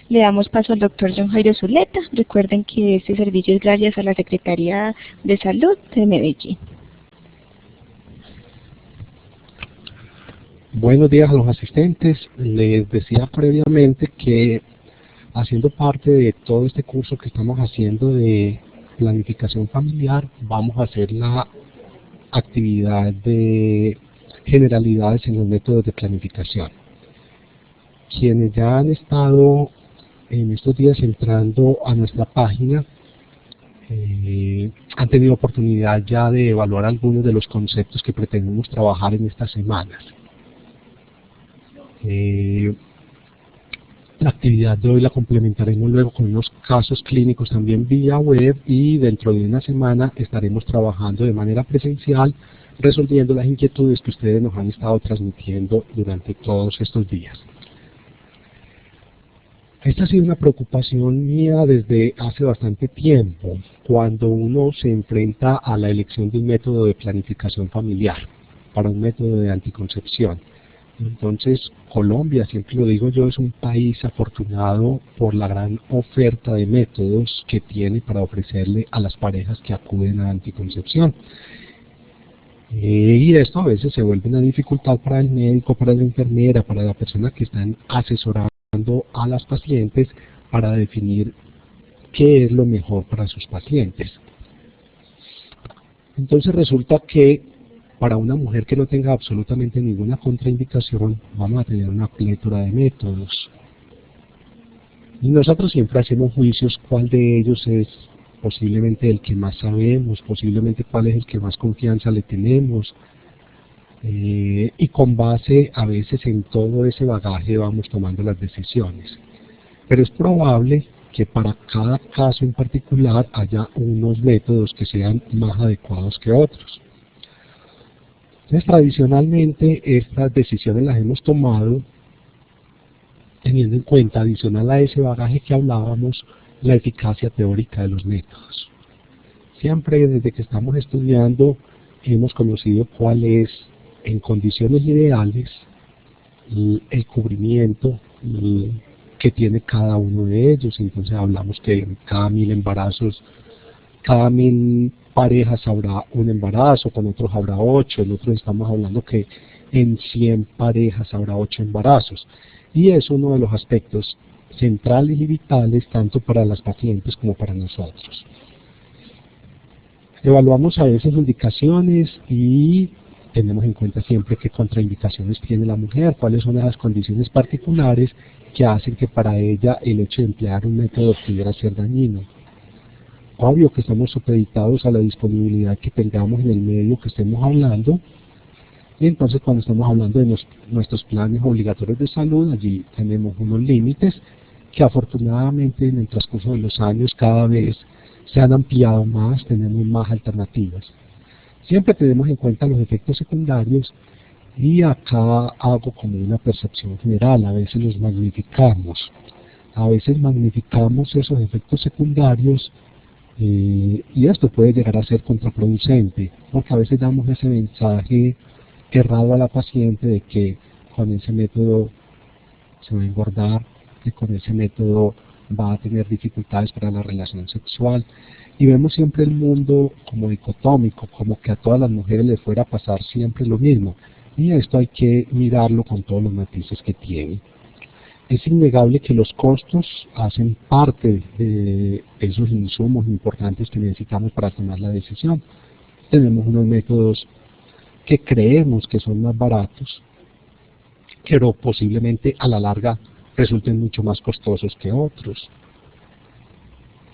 Le damos paso al doctor John Jairo Zuleta. Recuerden que este servicio es gracias a la Secretaría de Salud de Medellín. Buenos días a los asistentes. Les decía previamente que haciendo parte de todo este curso que estamos haciendo de planificación familiar, vamos a hacer la actividad de generalidades en los métodos de planificación. Quienes ya han estado en estos días entrando a nuestra página han tenido oportunidad ya de evaluar algunos de los conceptos que pretendemos trabajar en estas semanas. La actividad de hoy la complementaremos luego con unos casos clínicos también vía web, y dentro de una semana estaremos trabajando de manera presencial resolviendo las inquietudes que ustedes nos han estado transmitiendo durante todos estos días. Esta ha sido una preocupación mía desde hace bastante tiempo, cuando uno se enfrenta a la elección de un método de planificación familiar para un método de anticoncepción. Entonces, Colombia, siempre lo digo yo, es un país afortunado por la gran oferta de métodos que tiene para ofrecerle a las parejas que acuden a la anticoncepción. Y esto a veces se vuelve una dificultad para el médico, para la enfermera, para la persona que están asesorando a las pacientes para definir qué es lo mejor para sus pacientes. Entonces resulta que para una mujer que no tenga absolutamente ninguna contraindicación, vamos a tener una plétora de métodos. Y nosotros siempre hacemos juicios cuál de ellos es posiblemente el que más sabemos, posiblemente cuál es el que más confianza le tenemos. Y con base a veces en todo ese bagaje vamos tomando las decisiones. Pero es probable que para cada caso en particular haya unos métodos que sean más adecuados que otros. Entonces, tradicionalmente estas decisiones las hemos tomado teniendo en cuenta, adicional a ese bagaje que hablábamos, la eficacia teórica de los métodos. Siempre desde que estamos estudiando hemos conocido cuál es, en condiciones ideales, el cubrimiento que tiene cada uno de ellos. Entonces hablamos que en cada 1000 embarazos, cada 1000 parejas habrá un embarazo, con otros habrá 8, en otros estamos hablando que en 100 parejas habrá 8 embarazos. Y es uno de los aspectos centrales y vitales tanto para las pacientes como para nosotros. Evaluamos a veces indicaciones y tenemos en cuenta siempre qué contraindicaciones tiene la mujer, cuáles son esas condiciones particulares que hacen que para ella el hecho de emplear un método pudiera ser dañino. Obvio que estamos supeditados a la disponibilidad que tengamos en el medio que estemos hablando, y entonces cuando estamos hablando de nuestros planes obligatorios de salud, allí tenemos unos límites que afortunadamente en el transcurso de los años cada vez se han ampliado más, tenemos más alternativas. Siempre tenemos en cuenta los efectos secundarios, y acá hago como una percepción general. A veces los magnificamos, esos efectos secundarios, y esto puede llegar a ser contraproducente, porque a veces damos ese mensaje errado a la paciente de que con ese método se va a engordar, que con ese método va a tener dificultades para la relación sexual, y vemos siempre el mundo como dicotómico, como que a todas las mujeres les fuera a pasar siempre lo mismo, y esto hay que mirarlo con todos los matices que tiene. Es innegable que los costos hacen parte de esos insumos importantes que necesitamos para tomar la decisión. Tenemos unos métodos que creemos que son más baratos, pero posiblemente a la larga resulten mucho más costosos que otros.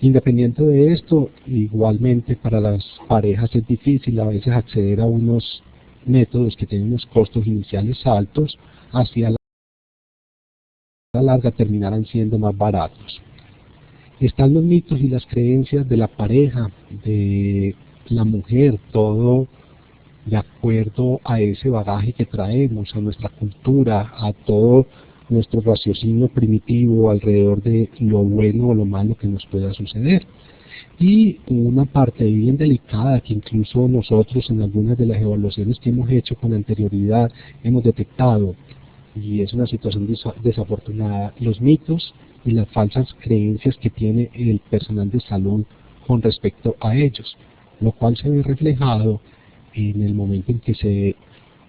Independiente de esto, igualmente para las parejas es difícil a veces acceder a unos métodos que tienen unos costos iniciales altos, hacia la larga terminarán siendo más baratos. Están los mitos y las creencias de la pareja, de la mujer, todo de acuerdo a ese bagaje que traemos, a nuestra cultura, a todo nuestro raciocinio primitivo alrededor de lo bueno o lo malo que nos pueda suceder. Y una parte bien delicada que incluso nosotros en algunas de las evaluaciones que hemos hecho con anterioridad hemos detectado: y es una situación desafortunada, los mitos y las falsas creencias que tiene el personal de salud con respecto a ellos, lo cual se ve reflejado en el momento en que se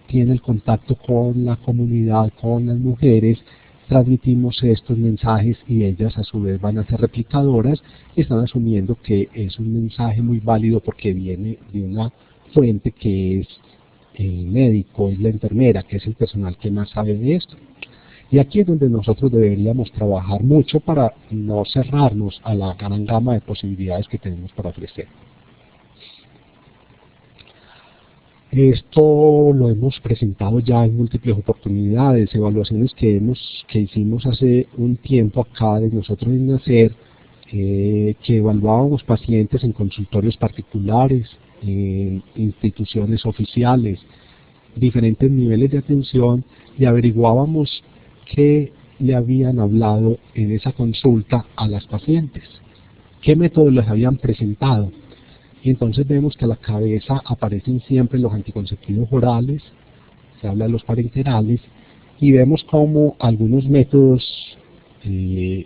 tiene el contacto con la comunidad, con las mujeres, transmitimos estos mensajes y ellas a su vez van a ser replicadoras y están asumiendo que es un mensaje muy válido porque viene de una fuente que es el médico, es la enfermera, que es el personal que más sabe de esto. Y aquí es donde nosotros deberíamos trabajar mucho para no cerrarnos a la gran gama de posibilidades que tenemos para ofrecer. Esto lo hemos presentado ya en múltiples oportunidades, evaluaciones que hicimos hace un tiempo acá de nosotros en Nacer, que evaluábamos pacientes en consultorios particulares, en instituciones oficiales, diferentes niveles de atención y averiguábamos qué le habían hablado en esa consulta a las pacientes, qué métodos les habían presentado. Y entonces vemos que a la cabeza aparecen siempre los anticonceptivos orales, se habla de los parenterales, y vemos como algunos métodos que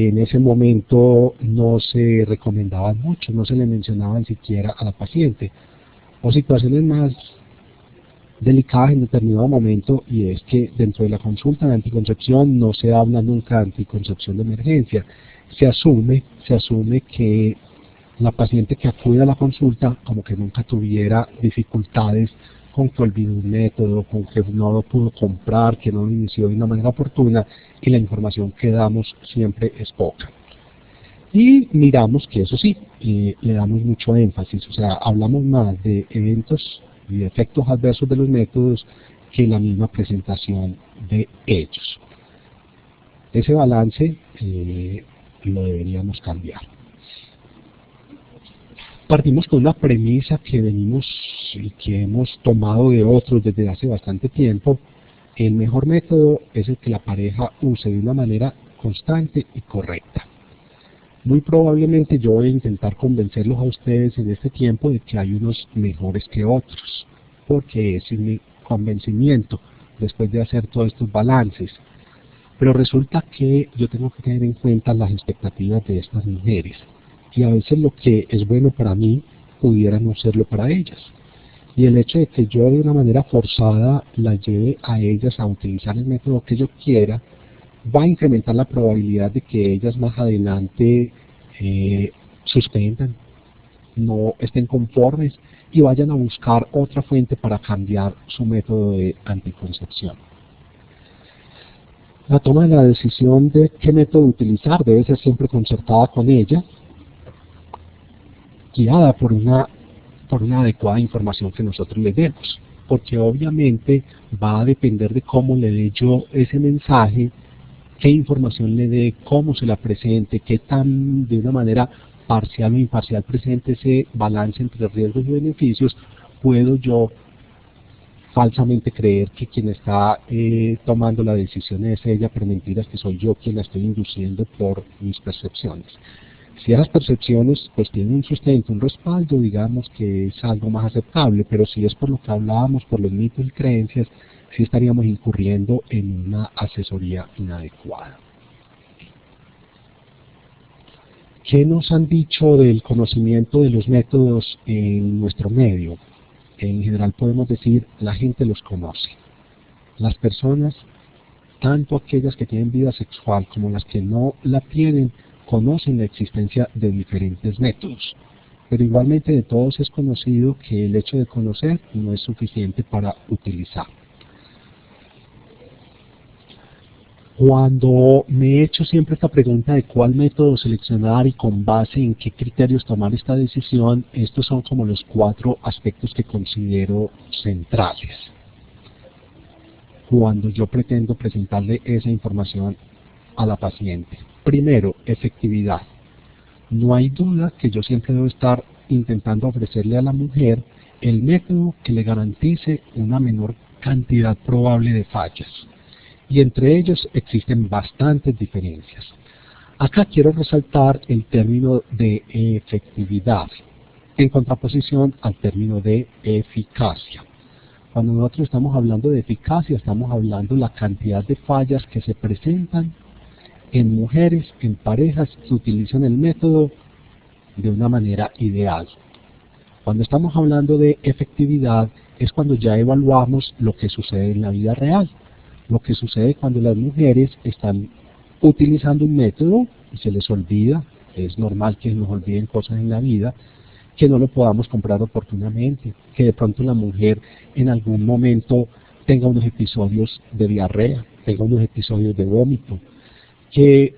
en ese momento no se recomendaban mucho, no se le mencionaban siquiera a la paciente, o situaciones más delicadas en determinado momento, y es que dentro de la consulta de anticoncepción no se habla nunca de anticoncepción de emergencia, se asume que la paciente que acude a la consulta como que nunca tuviera dificultades con que olvidó un método, con que no lo pudo comprar, que no lo inició de una manera oportuna y la información que damos siempre es poca. Y miramos que eso sí, le damos mucho énfasis, o sea, hablamos más de eventos y de efectos adversos de los métodos que la misma presentación de ellos. Ese balance lo deberíamos cambiar. Partimos con una premisa que venimos y que hemos tomado de otros desde hace bastante tiempo. El mejor método es el que la pareja use de una manera constante y correcta. Muy probablemente yo voy a intentar convencerlos a ustedes en este tiempo de que hay unos mejores que otros, porque ese es mi convencimiento después de hacer todos estos balances. Pero resulta que yo tengo que tener en cuenta las expectativas de estas mujeres. Y a veces lo que es bueno para mí pudiera no serlo para ellas. Y el hecho de que yo de una manera forzada las lleve a ellas a utilizar el método que yo quiera, va a incrementar la probabilidad de que ellas más adelante suspendan, no estén conformes y vayan a buscar otra fuente para cambiar su método de anticoncepción. La toma de la decisión de qué método utilizar debe ser siempre concertada con ella, guiada por una adecuada información que nosotros le demos, porque obviamente va a depender de cómo le dé yo ese mensaje, qué información le dé, cómo se la presente, qué tan de una manera parcial o imparcial presente ese balance entre riesgos y beneficios, puedo yo falsamente creer que quien está tomando la decisión es ella, pero mentiras que soy yo quien la estoy induciendo por mis percepciones. Si esas percepciones pues tienen un sustento, un respaldo, digamos que es algo más aceptable, pero si es por lo que hablábamos, por los mitos y creencias, sí estaríamos incurriendo en una asesoría inadecuada. ¿Qué nos han dicho del conocimiento de los métodos en nuestro medio? En general podemos decir, la gente los conoce. Las personas, tanto aquellas que tienen vida sexual como las que no la tienen, conocen la existencia de diferentes métodos, pero igualmente de todos es conocido que el hecho de conocer no es suficiente para utilizar. Cuando me he hecho siempre esta pregunta de cuál método seleccionar y con base en qué criterios tomar esta decisión, estos son como los 4 aspectos que considero centrales cuando yo pretendo presentarle esa información a la paciente. Primero, efectividad. No hay duda que yo siempre debo estar intentando ofrecerle a la mujer el método que le garantice una menor cantidad probable de fallas. Y entre ellos existen bastantes diferencias. Acá quiero resaltar el término de efectividad, en contraposición al término de eficacia. Cuando nosotros estamos hablando de eficacia, estamos hablando de la cantidad de fallas que se presentan en mujeres, en parejas que utilizan el método de una manera ideal. Cuando estamos hablando de efectividad, es cuando ya evaluamos lo que sucede en la vida real. Lo que sucede cuando las mujeres están utilizando un método y se les olvida, es normal que nos olviden cosas en la vida, que no lo podamos comprar oportunamente, que de pronto la mujer en algún momento tenga unos episodios de diarrea, tenga unos episodios de vómito, que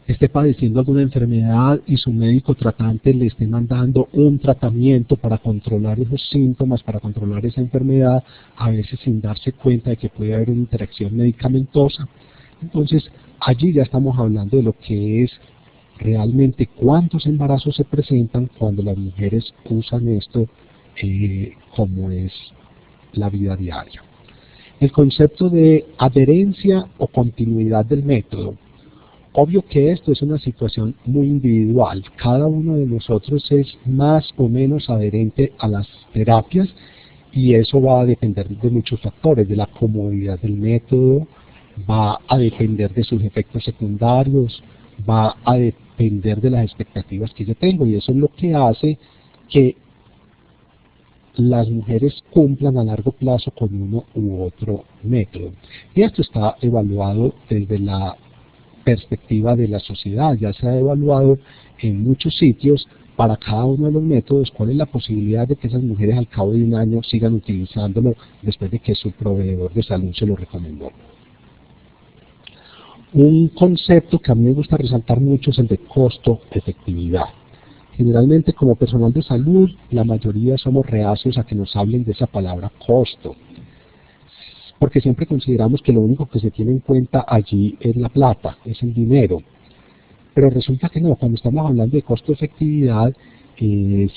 esté padeciendo alguna enfermedad y su médico tratante le esté mandando un tratamiento para controlar esos síntomas, para controlar esa enfermedad, a veces sin darse cuenta de que puede haber una interacción medicamentosa. Entonces, allí ya estamos hablando de lo que es realmente cuántos embarazos se presentan cuando las mujeres usan esto como es la vida diaria. El concepto de adherencia o continuidad del método. Obvio que esto es una situación muy individual. Cada uno de nosotros es más o menos adherente a las terapias y eso va a depender de muchos factores, de la comodidad del método, va a depender de sus efectos secundarios, va a depender de las expectativas que yo tengo y eso es lo que hace que las mujeres cumplan a largo plazo con uno u otro método. Y esto está evaluado desde la perspectiva de la sociedad, ya se ha evaluado en muchos sitios para cada uno de los métodos cuál es la posibilidad de que esas mujeres al cabo de un año sigan utilizándolo después de que su proveedor de salud se lo recomendó. Un concepto que a mí me gusta resaltar mucho es el de costo-efectividad. Generalmente como personal de salud, la mayoría somos reacios a que nos hablen de esa palabra costo, porque siempre consideramos que lo único que se tiene en cuenta allí es la plata, es el dinero. Pero resulta que no, cuando estamos hablando de costo-efectividad, es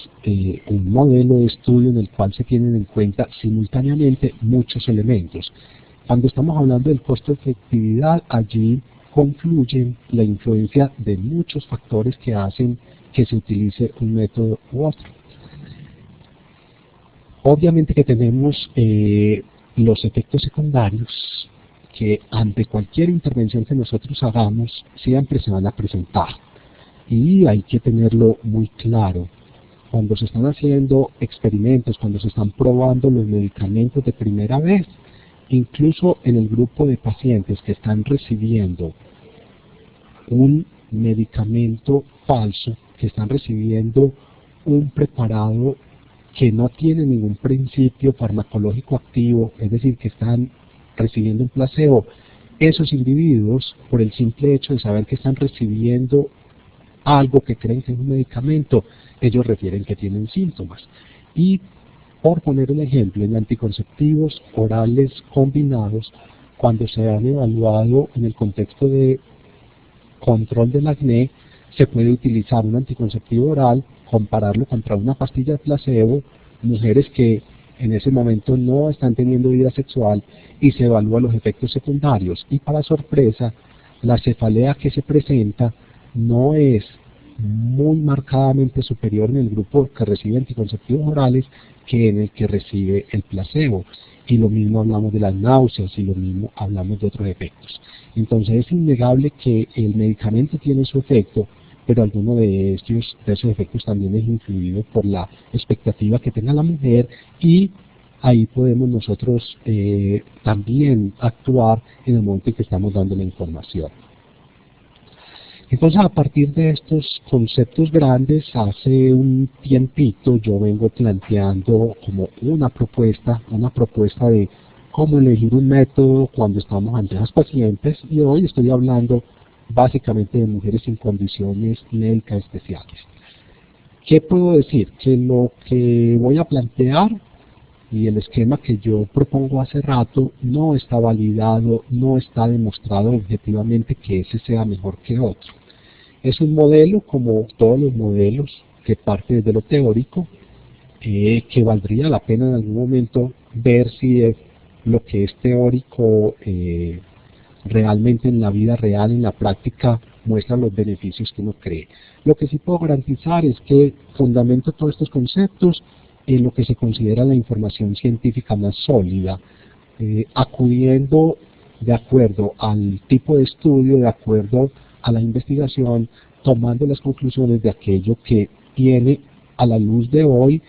un modelo de estudio en el cual se tienen en cuenta simultáneamente muchos elementos. Cuando estamos hablando del costo-efectividad, allí confluyen la influencia de muchos factores que hacen que se utilice un método u otro. Obviamente que tenemos los efectos secundarios que ante cualquier intervención que nosotros hagamos siempre se van a presentar y hay que tenerlo muy claro. Cuando se están haciendo experimentos, cuando se están probando los medicamentos de primera vez, incluso en el grupo de pacientes que están recibiendo un medicamento falso, que están recibiendo un preparado que no tiene ningún principio farmacológico activo, es decir, que están recibiendo un placebo, esos individuos, por el simple hecho de saber que están recibiendo algo que creen que es un medicamento, ellos refieren que tienen síntomas. Y por poner un ejemplo, en anticonceptivos orales combinados, cuando se han evaluado en el contexto de control del acné, se puede utilizar un anticonceptivo oral, compararlo contra una pastilla de placebo, mujeres que en ese momento no están teniendo vida sexual y se evalúan los efectos secundarios. Y para sorpresa, la cefalea que se presenta no es muy marcadamente superior en el grupo que recibe anticonceptivos orales que en el que recibe el placebo. Y lo mismo hablamos de las náuseas y lo mismo hablamos de otros efectos. Entonces es innegable que el medicamento tiene su efecto, pero alguno de esos efectos también es influido por la expectativa que tenga la mujer y ahí podemos nosotros también actuar en el momento en que estamos dando la información. Entonces, a partir de estos conceptos grandes, hace un tiempito yo vengo planteando como una propuesta de cómo elegir un método cuando estamos ante las pacientes, y hoy estoy hablando básicamente de mujeres sin condiciones médicas especiales. ¿Qué puedo decir? Que lo que voy a plantear y el esquema que yo propongo hace rato no está validado, no está demostrado objetivamente que ese sea mejor que otro. Es un modelo, como todos los modelos, que parte desde lo teórico, que valdría la pena en algún momento ver si lo que es teórico realmente en la vida real, en la práctica, muestra los beneficios que uno cree. Lo que sí puedo garantizar es que fundamento todos estos conceptos en lo que se considera la información científica más sólida, acudiendo de acuerdo al tipo de estudio, de acuerdo a la investigación, tomando las conclusiones de aquello que tiene a la luz de hoy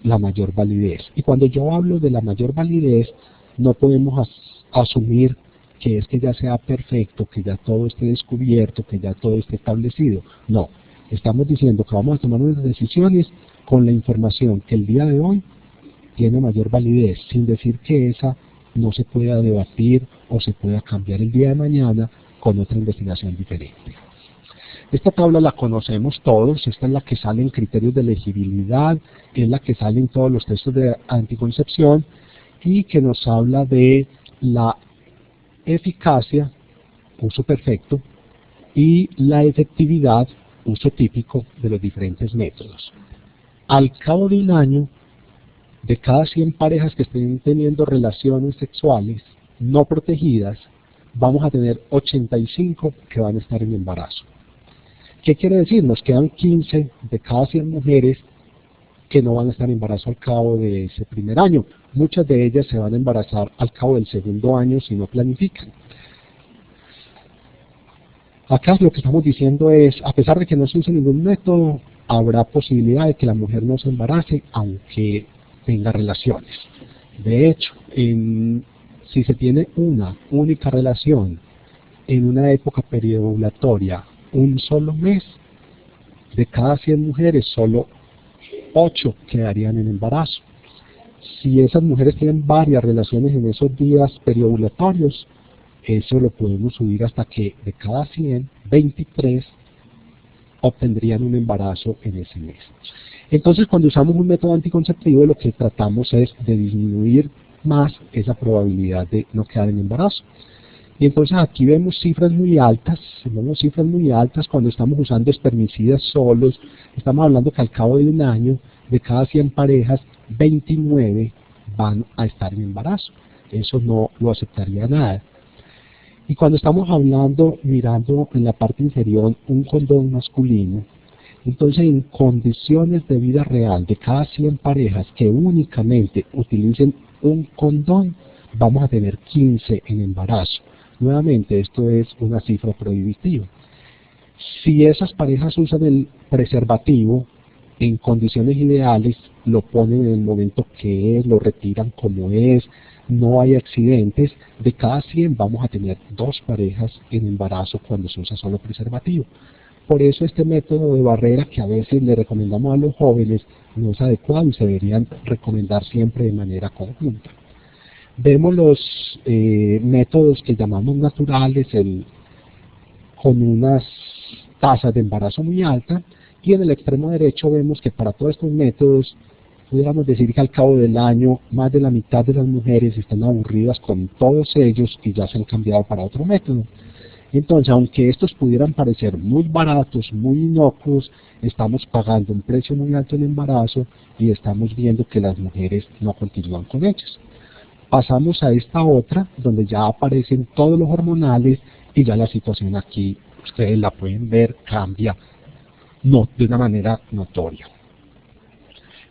la mayor validez. Y cuando yo hablo de la mayor validez, no podemos asumir que es que ya sea perfecto, que ya todo esté descubierto, que ya todo esté establecido. No, estamos diciendo que vamos a tomar unas decisiones con la información que el día de hoy tiene mayor validez, sin decir que esa no se pueda debatir o se pueda cambiar el día de mañana con otra investigación diferente. Esta tabla la conocemos todos, esta es la que sale en criterios de elegibilidad, es la que sale en todos los textos de anticoncepción y que nos habla de la eficacia, uso perfecto, y la efectividad, uso típico de los diferentes métodos. Al cabo de un año, de cada 100 parejas que estén teniendo relaciones sexuales no protegidas, vamos a tener 85 que van a estar en embarazo. ¿Qué quiere decir? Nos quedan 15 de cada 100 mujeres que no van a estar en embarazo al cabo de ese primer año. Muchas de ellas se van a embarazar al cabo del segundo año si no planifican. Acá lo que estamos diciendo es, a pesar de que no se use ningún método, habrá posibilidad de que la mujer no se embarace aunque tenga relaciones. De hecho, si se tiene una única relación en una época periovulatoria, un solo mes, de cada 100 mujeres, solo 8 quedarían en embarazo. Si esas mujeres tienen varias relaciones en esos días periovulatorios, eso lo podemos subir hasta que de cada 100, 23 obtendrían un embarazo en ese mes. Entonces, cuando usamos un método anticonceptivo, lo que tratamos es de disminuir más esa probabilidad de no quedar en embarazo. Y entonces aquí vemos cifras muy altas cuando estamos usando espermicidas solos. Estamos hablando que al cabo de un año, de cada 100 parejas, 29 van a estar en embarazo. Eso no lo aceptaría nada. Y cuando estamos hablando, mirando en la parte inferior, un condón masculino, entonces en condiciones de vida real, de cada 100 parejas que únicamente utilicen un condón, vamos a tener 15 en embarazo. Nuevamente, esto es una cifra prohibitiva. Si esas parejas usan el preservativo en condiciones ideales, lo ponen en el momento que es, lo retiran como es, no hay accidentes, de cada 100 vamos a tener 2 parejas en embarazo cuando se usa solo preservativo. Por eso este método de barrera que a veces le recomendamos a los jóvenes no es adecuado y se deberían recomendar siempre de manera conjunta. Vemos los métodos que llamamos naturales, con unas tasas de embarazo muy altas, y en el extremo derecho vemos que para todos estos métodos, pudiéramos decir que al cabo del año, más de la mitad de las mujeres están aburridas con todos ellos y ya se han cambiado para otro método. Entonces, aunque estos pudieran parecer muy baratos, muy inocuos, estamos pagando un precio muy alto en embarazo y estamos viendo que las mujeres no continúan con ellos. Pasamos a esta otra, donde ya aparecen todos los hormonales y ya la situación aquí, ustedes la pueden ver, cambia de una manera notoria.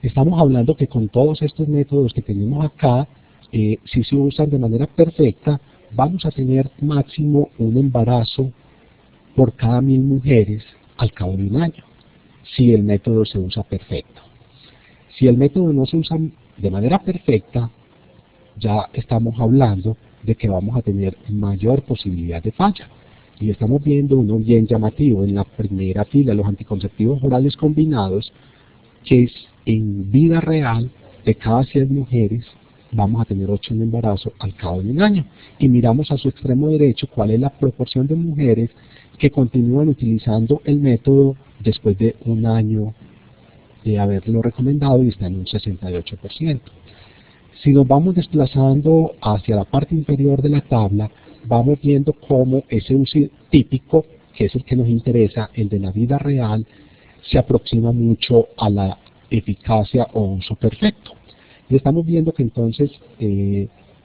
Estamos hablando que con todos estos métodos que tenemos acá, si se usan de manera perfecta, vamos a tener máximo un embarazo por cada 1000 mujeres al cabo de un año, si el método se usa perfecto. Si el método no se usa de manera perfecta, ya estamos hablando de que vamos a tener mayor posibilidad de falla. Y estamos viendo uno bien llamativo en la primera fila, los anticonceptivos orales combinados, que es en vida real, de cada 100 mujeres, vamos a tener 8 en embarazo al cabo de un año. Y miramos a su extremo derecho cuál es la proporción de mujeres que continúan utilizando el método después de un año de haberlo recomendado y está en un 68%. Si nos vamos desplazando hacia la parte inferior de la tabla, vamos viendo cómo ese uso típico, que es el que nos interesa, el de la vida real, se aproxima mucho a la eficacia o uso perfecto. Y estamos viendo que entonces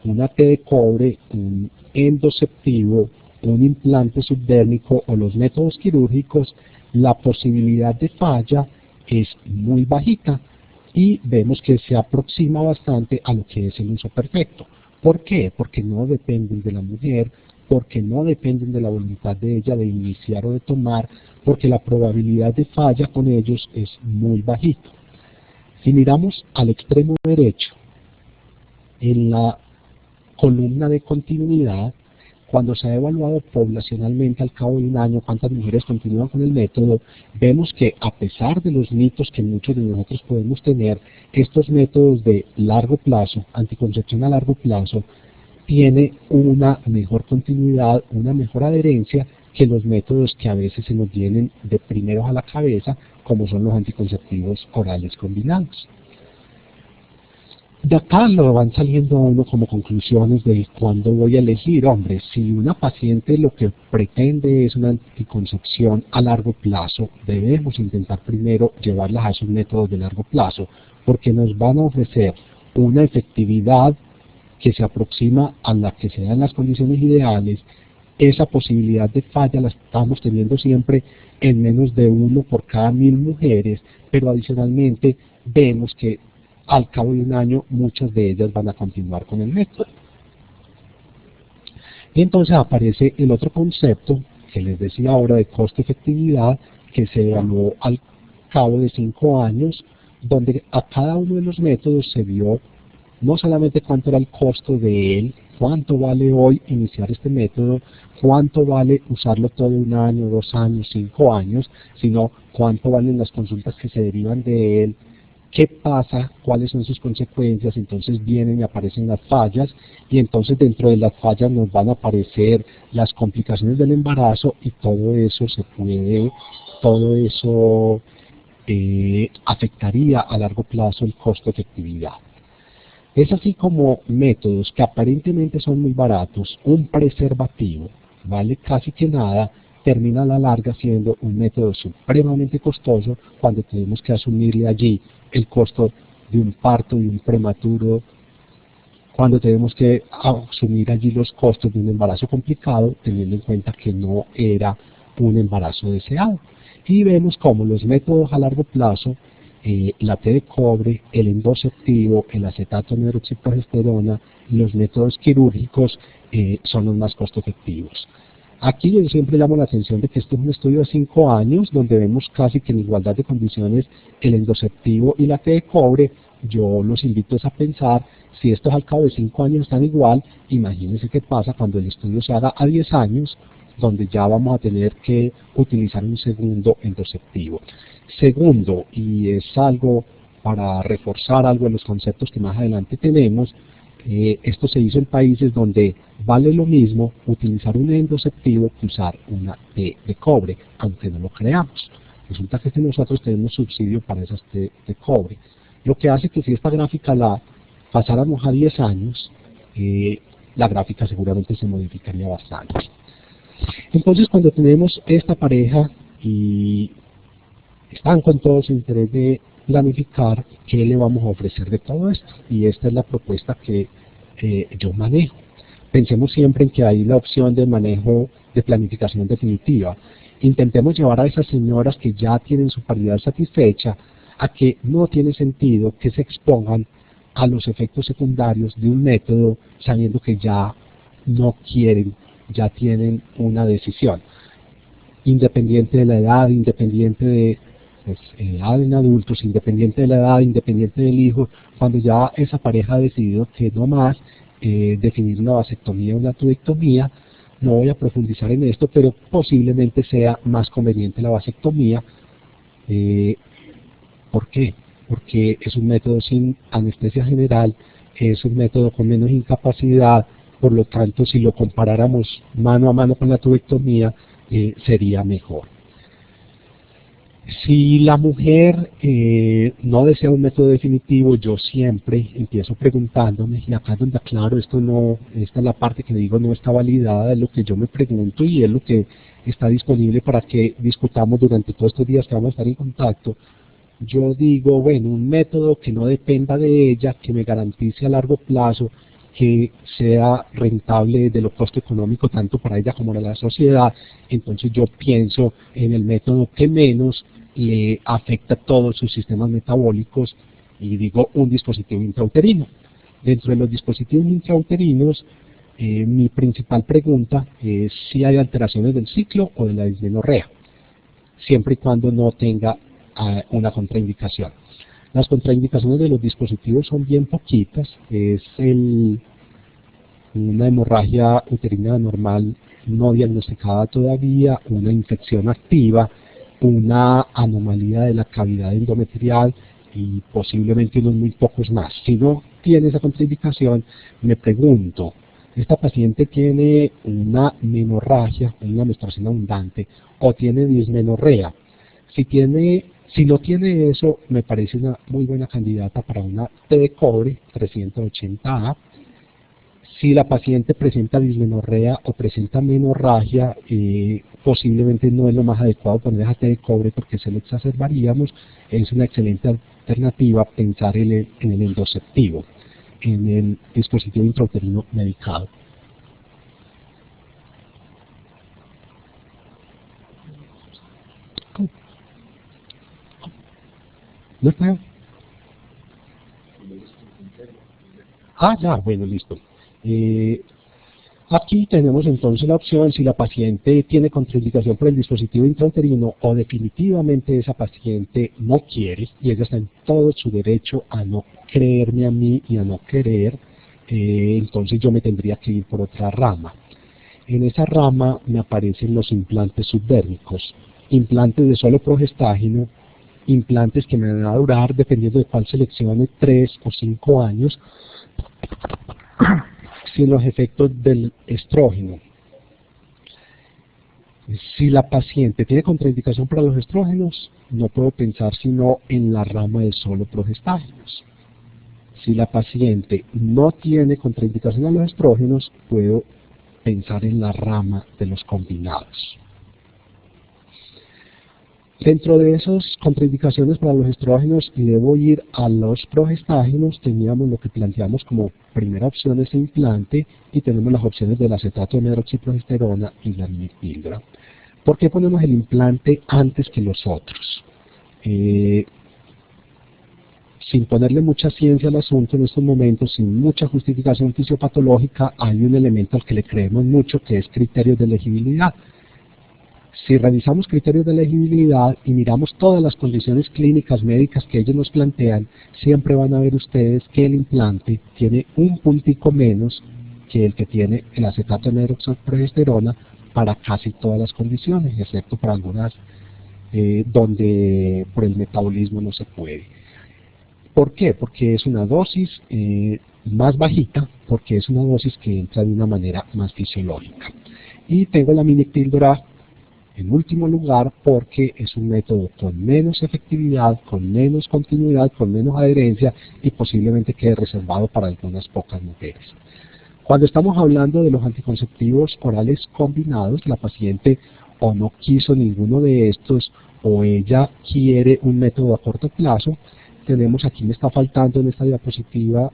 una T de cobre, un endoceptivo, un implante subdérmico o los métodos quirúrgicos, la posibilidad de falla es muy bajita. y vemos que se aproxima bastante a lo que es el uso perfecto. ¿Por qué? Porque no dependen de la mujer, porque no dependen de la voluntad de ella de iniciar o de tomar, porque la probabilidad de falla con ellos es muy bajita. Si miramos al extremo derecho, en la columna de continuidad, cuando se ha evaluado poblacionalmente al cabo de un año cuántas mujeres continúan con el método, vemos que a pesar de los mitos que muchos de nosotros podemos tener, estos métodos de largo plazo, anticoncepción a largo plazo, tiene una mejor continuidad, una mejor adherencia que los métodos que a veces se nos vienen de primeros a la cabeza, como son los anticonceptivos orales combinados. De acá lo van saliendo uno como conclusiones de cuándo voy a elegir. Hombre, si una paciente lo que pretende es una anticoncepción a largo plazo, debemos intentar primero llevarlas a esos métodos de largo plazo, porque nos van a ofrecer una efectividad que se aproxima a la que se da en las condiciones ideales. Esa posibilidad de falla la estamos teniendo siempre en menos de 1 por cada 1000 mujeres, pero adicionalmente vemos que al cabo de un año muchas de ellas van a continuar con el método. Y entonces aparece el otro concepto que les decía ahora de costo-efectividad, que se evaluó al cabo de 5 años, donde a cada uno de los métodos se vio no solamente cuánto era el costo de él, cuánto vale hoy iniciar este método, cuánto vale usarlo todo 1 año, 2 años, 5 años, sino cuánto valen las consultas que se derivan de él, qué pasa, cuáles son sus consecuencias. Entonces vienen y aparecen las fallas, y entonces dentro de las fallas nos van a aparecer las complicaciones del embarazo, y todo eso afectaría a largo plazo el costo-efectividad. Es así como métodos que aparentemente son muy baratos, un preservativo vale casi que nada, termina a la larga siendo un método supremamente costoso cuando tenemos que asumirle allí el costo de un parto, de un prematuro, cuando tenemos que asumir allí los costos de un embarazo complicado, teniendo en cuenta que no era un embarazo deseado. Y vemos cómo los métodos a largo plazo, la T de cobre, el endoceptivo, el acetato de hidroxiprogesterona, los métodos quirúrgicos son los más costo efectivos. Aquí yo siempre llamo la atención de que este es un estudio de 5 años, donde vemos casi que en igualdad de condiciones el endoceptivo y la T de cobre. Yo los invito a pensar, si estos al cabo de 5 años están igual, imagínense qué pasa cuando el estudio se haga a 10 años, donde ya vamos a tener que utilizar un segundo endoceptivo. Segundo, y es algo para reforzar algo de los conceptos que más adelante tenemos, esto se hizo en países donde vale lo mismo utilizar un endoceptivo que usar una T de cobre, aunque no lo creamos. Resulta que nosotros tenemos subsidio para esas T de cobre, lo que hace que si esta gráfica la pasáramos a 10 años, la gráfica seguramente se modificaría bastante. Entonces, cuando tenemos esta pareja y están con todo su interés de planificar, ¿qué le vamos a ofrecer de todo esto? Y esta es la propuesta que yo manejo. Pensemos siempre en que hay la opción de manejo de planificación definitiva. Intentemos llevar a esas señoras que ya tienen su paridad satisfecha a que no tiene sentido que se expongan a los efectos secundarios de un método sabiendo que ya no quieren, ya tienen una decisión. Independiente de la edad, independiente de edad en adultos, independiente de la edad, independiente del hijo, cuando ya esa pareja ha decidido que no más, definir una vasectomía o una tubectomía. No voy a profundizar en esto, pero posiblemente sea más conveniente la vasectomía. ¿Por qué? Porque es un método sin anestesia general, es un método con menos incapacidad, por lo tanto, si lo comparáramos mano a mano con la tubectomía, sería mejor. Si la mujer no desea un método definitivo, yo siempre empiezo preguntándome, y acá es donde aclaro, esta es la parte que digo no está validada, es lo que yo me pregunto y es lo que está disponible para que discutamos durante todos estos días que vamos a estar en contacto. Yo digo, bueno, un método que no dependa de ella, que me garantice a largo plazo, que sea rentable de lo costo económico tanto para ella como para la sociedad. Entonces yo pienso en el método que menos le afecta a todos sus sistemas metabólicos, y digo un dispositivo intrauterino. Dentro de los dispositivos intrauterinos, mi principal pregunta es si hay alteraciones del ciclo o de la dismenorrea, siempre y cuando no tenga una contraindicación. Las contraindicaciones de los dispositivos son bien poquitas, es una hemorragia uterina normal no diagnosticada todavía, una infección activa, una anomalía de la cavidad endometrial y posiblemente unos muy pocos más. Si no tiene esa contraindicación, me pregunto, ¿esta paciente tiene una menorragia, una menstruación abundante, o tiene dismenorrea? Si no tiene eso, me parece una muy buena candidata para una T de cobre 380A. Si la paciente presenta dismenorrea o presenta menorragia, posiblemente no es lo más adecuado poner esa T de cobre porque se lo exacerbaríamos. Es una excelente alternativa pensar en el endoceptivo, en el dispositivo intrauterino medicado. ¿No está? Ya, bueno, listo. Aquí tenemos entonces la opción si la paciente tiene contraindicación por el dispositivo intrauterino o definitivamente esa paciente no quiere, y ella está en todo su derecho a no creerme a mí y a no querer, entonces yo me tendría que ir por otra rama. En esa rama me aparecen los implantes subdérmicos, implantes de solo progestágeno, implantes que me van a durar, dependiendo de cuál seleccione, 3 o 5 años, sin los efectos del estrógeno. Si la paciente tiene contraindicación para los estrógenos, no puedo pensar sino en la rama de solo progestágenos. Si la paciente no tiene contraindicación a los estrógenos, puedo pensar en la rama de los combinados. Dentro de esas contraindicaciones para los estrógenos, y debo ir a los progestágenos, teníamos lo que planteamos como primera opción ese implante, y tenemos las opciones del acetato de medroxiprogesterona y la minitilda. ¿Por qué ponemos el implante antes que los otros? Sin ponerle mucha ciencia al asunto en estos momentos, sin mucha justificación fisiopatológica, hay un elemento al que le creemos mucho, que es criterios de elegibilidad. Si revisamos criterios de elegibilidad y miramos todas las condiciones clínicas médicas que ellos nos plantean, siempre van a ver ustedes que el implante tiene un puntico menos que el que tiene el acetato de medroxiprogesterona para casi todas las condiciones, excepto para algunas donde por el metabolismo no se puede. ¿Por qué? Porque es una dosis más bajita, porque es una dosis que entra de una manera más fisiológica. Y tengo la minipíldora en último lugar porque es un método con menos efectividad, con menos continuidad, con menos adherencia y posiblemente quede reservado para algunas pocas mujeres. Cuando estamos hablando de los anticonceptivos orales combinados, la paciente o no quiso ninguno de estos o ella quiere un método a corto plazo. Tenemos aquí, me está faltando en esta diapositiva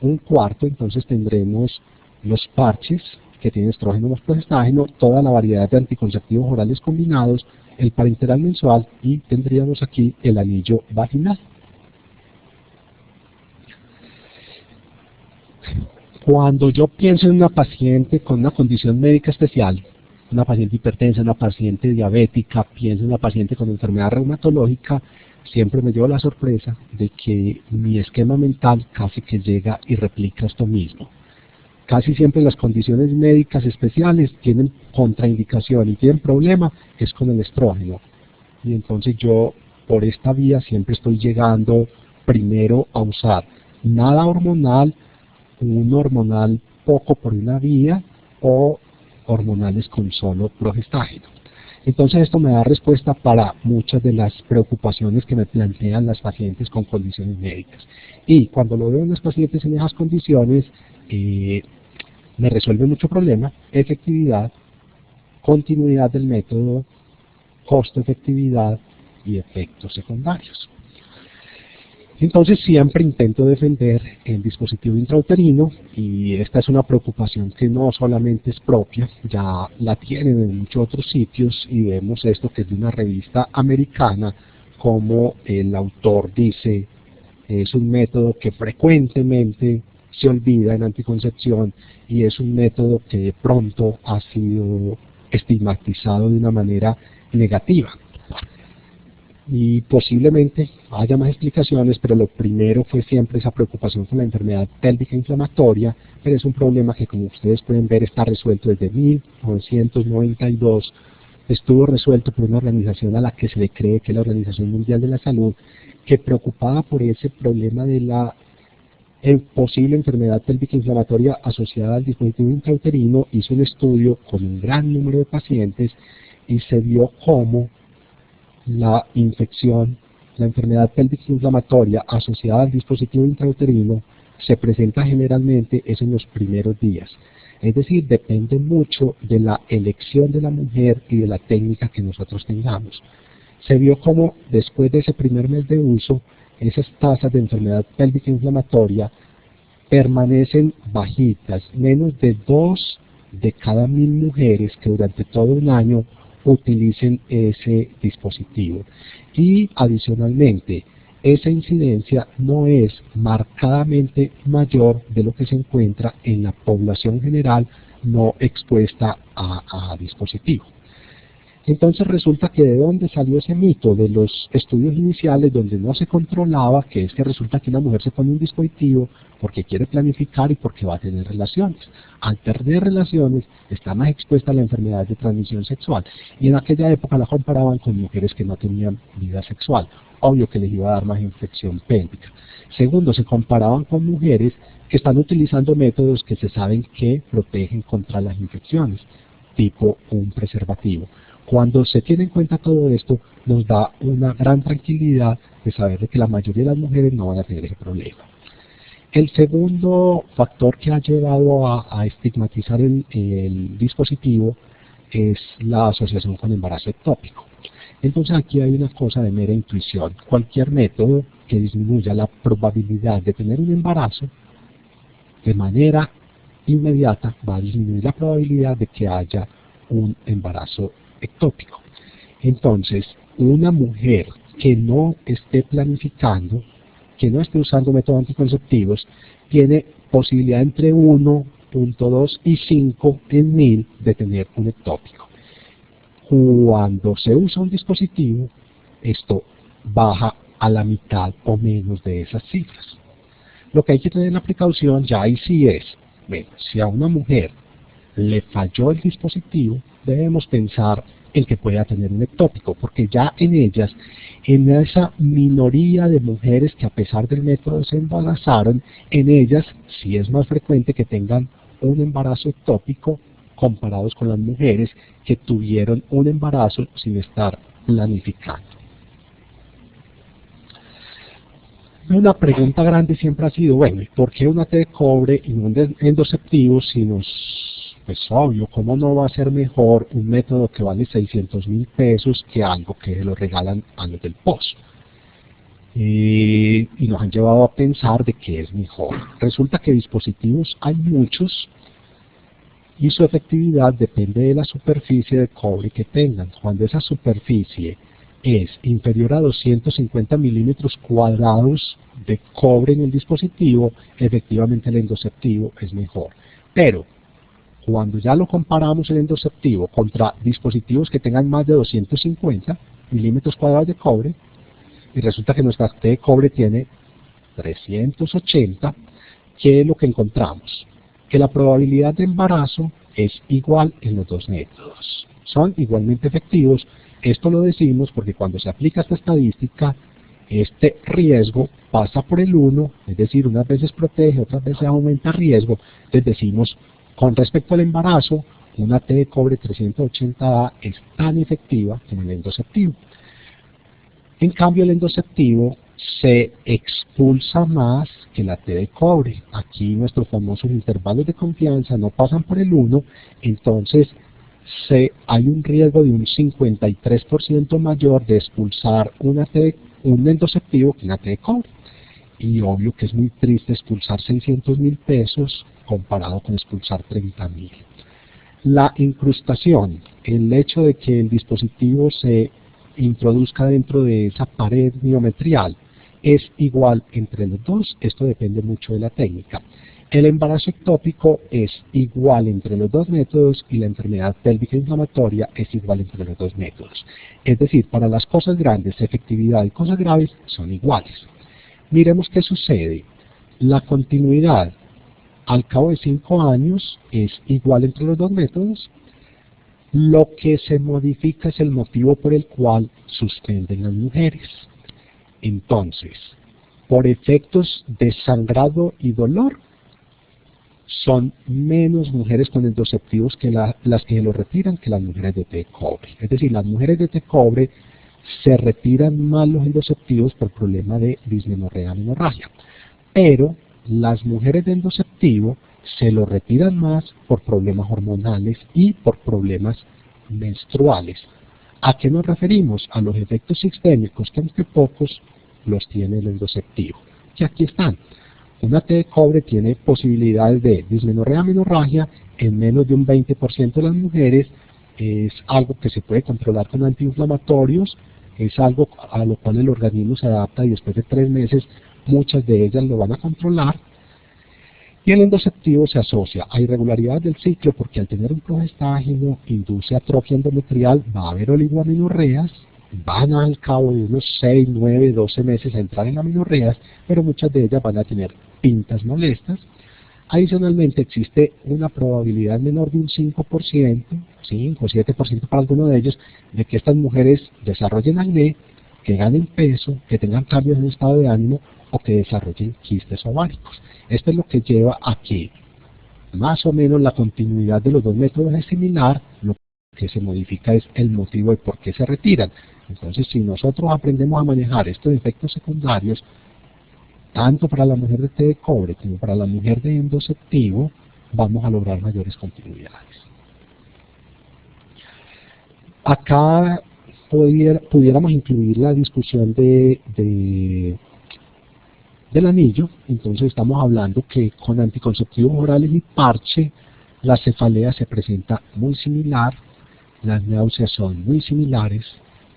un cuarto, entonces tendremos los parches que tienen estrógeno más progestágeno, toda la variedad de anticonceptivos orales combinados, el parenteral mensual y tendríamos aquí el anillo vaginal. Cuando yo pienso en una paciente con una condición médica especial, una paciente hipertensa, una paciente diabética, pienso en una paciente con enfermedad reumatológica, siempre me llevo la sorpresa de que mi esquema mental casi que llega y replica esto mismo. Casi siempre las condiciones médicas especiales tienen contraindicación y tienen problema, es con el estrógeno. Y entonces yo, por esta vía, siempre estoy llegando primero a usar nada hormonal, un hormonal poco por una vía, o hormonales con solo progestágeno. Entonces esto me da respuesta para muchas de las preocupaciones que me plantean las pacientes con condiciones médicas. Y cuando lo veo en las pacientes en esas condiciones, me resuelve mucho problema, efectividad, continuidad del método, costo-efectividad y efectos secundarios. Entonces siempre intento defender el dispositivo intrauterino, y esta es una preocupación que no solamente es propia, ya la tienen en muchos otros sitios, y vemos esto que es de una revista americana, como el autor dice, es un método que frecuentemente se olvida en anticoncepción y es un método que de pronto ha sido estigmatizado de una manera negativa. Y posiblemente haya más explicaciones, pero lo primero fue siempre esa preocupación con la enfermedad pélvica inflamatoria, pero es un problema que, como ustedes pueden ver, está resuelto desde 1992. Estuvo resuelto por una organización a la que se le cree que es la Organización Mundial de la Salud, que preocupada por ese problema de la posible enfermedad pélvica inflamatoria asociada al dispositivo intrauterino, hizo un estudio con un gran número de pacientes y se vio cómo la infección, la enfermedad pélvica inflamatoria asociada al dispositivo intrauterino se presenta generalmente es en los primeros días. Es decir, depende mucho de la elección de la mujer y de la técnica que nosotros tengamos. Se vio como después de ese primer mes de uso, esas tasas de enfermedad pélvica inflamatoria permanecen bajitas, menos de 2 de cada 1000 mujeres que durante todo un año utilicen ese dispositivo. Y adicionalmente, esa incidencia no es marcadamente mayor de lo que se encuentra en la población general no expuesta a dispositivo. Entonces resulta que ¿de dónde salió ese mito? De los estudios iniciales donde no se controlaba, que es que resulta que una mujer se pone un dispositivo porque quiere planificar y porque va a tener relaciones. Al tener relaciones está más expuesta a la enfermedad de transmisión sexual. Y en aquella época la comparaban con mujeres que no tenían vida sexual. Obvio que les iba a dar más infección pélvica. Segundo, se comparaban con mujeres que están utilizando métodos que se saben que protegen contra las infecciones, tipo un preservativo. Cuando se tiene en cuenta todo esto, nos da una gran tranquilidad de saber de que la mayoría de las mujeres no van a tener ese problema. El segundo factor que ha llevado a estigmatizar el dispositivo es la asociación con embarazo ectópico. Entonces aquí hay una cosa de mera intuición. Cualquier método que disminuya la probabilidad de tener un embarazo de manera inmediata va a disminuir la probabilidad de que haya un embarazo ectópico. Entonces, una mujer que no esté planificando, que no esté usando métodos anticonceptivos, tiene posibilidad entre 1.2 y 5 en 1000 de tener un ectópico. Cuando se usa un dispositivo, esto baja a la mitad o menos de esas cifras. Lo que hay que tener en la precaución ya ahí sí es, bueno, si a una mujer le falló el dispositivo, debemos pensar en que pueda tener un ectópico, porque ya en ellas, en esa minoría de mujeres que a pesar del método se embarazaron, en ellas sí es más frecuente que tengan un embarazo ectópico comparados con las mujeres que tuvieron un embarazo sin estar planificando. Una pregunta grande siempre ha sido, bueno, ¿y por qué una T de cobre y no un endoceptivo si pues obvio, ¿cómo no va a ser mejor un método que vale 600.000 pesos que algo que lo regalan a los del POS? Y nos han llevado a pensar de que es mejor. Resulta que dispositivos hay muchos y su efectividad depende de la superficie de cobre que tengan. Cuando esa superficie es inferior a 250 milímetros cuadrados de cobre en el dispositivo, efectivamente el endoceptivo es mejor. Pero cuando ya lo comparamos el endoceptivo contra dispositivos que tengan más de 250 milímetros cuadrados de cobre, y resulta que nuestra T de cobre tiene 380, ¿qué es lo que encontramos? Que la probabilidad de embarazo es igual en los dos métodos. Son igualmente efectivos. Esto lo decimos porque cuando se aplica esta estadística, este riesgo pasa por el 1, es decir, unas veces protege, otras veces aumenta riesgo. Entonces decimos, con respecto al embarazo, una T de cobre 380A es tan efectiva como el endoceptivo. En cambio, el endoceptivo se expulsa más que la T de cobre. Aquí nuestros famosos intervalos de confianza no pasan por el 1, entonces hay un riesgo de un 53% mayor de expulsar un endoceptivo que una T de cobre. Y obvio que es muy triste expulsar 600.000 pesos comparado con expulsar 30.000. La incrustación, el hecho de que el dispositivo se introduzca dentro de esa pared miometrial, es igual entre los dos, esto depende mucho de la técnica. El embarazo ectópico es igual entre los dos métodos y la enfermedad pélvica inflamatoria es igual entre los dos métodos. Es decir, para las cosas grandes, efectividad y cosas graves son iguales. Miremos qué sucede. La continuidad al cabo de 5 años es igual entre los dos métodos. Lo que se modifica es el motivo por el cual suspenden las mujeres. Entonces, por efectos de sangrado y dolor, son menos mujeres con endoceptivos que las que lo retiran que las mujeres de té de cobre. Es decir, las mujeres de té de cobre se retiran más los endoceptivos por problema de dismenorrea, menorragia. Pero las mujeres de endoceptivo se lo retiran más por problemas hormonales y por problemas menstruales. ¿A qué nos referimos? A los efectos sistémicos, que aunque pocos los tiene el endoceptivo. Y aquí están. Una té de cobre tiene posibilidades de dismenorrea, menorragia en menos de un 20% de las mujeres. Es algo que se puede controlar con antiinflamatorios, es algo a lo cual el organismo se adapta y después de 3 meses muchas de ellas lo van a controlar. Y el endoceptivo se asocia a irregularidades del ciclo porque al tener un progestágeno induce atrofia endometrial, va a haber oligoamenorreas, van al cabo de unos 6, 9, 12 meses a entrar en amenorreas, pero muchas de ellas van a tener pintas molestas. Adicionalmente existe una probabilidad menor de un 5%, 5 o 7% para algunos de ellos, de que estas mujeres desarrollen acné, que ganen peso, que tengan cambios en el estado de ánimo o que desarrollen quistes ováricos. Esto es lo que lleva a que más o menos la continuidad de los dos métodos es similar, lo que se modifica es el motivo de por qué se retiran. Entonces, si nosotros aprendemos a manejar estos efectos secundarios, tanto para la mujer de té de cobre como para la mujer de endoceptivo, vamos a lograr mayores continuidades. Acá pudiéramos incluir la discusión del anillo. Entonces estamos hablando que con anticonceptivos orales y parche, la cefalea se presenta muy similar, las náuseas son muy similares,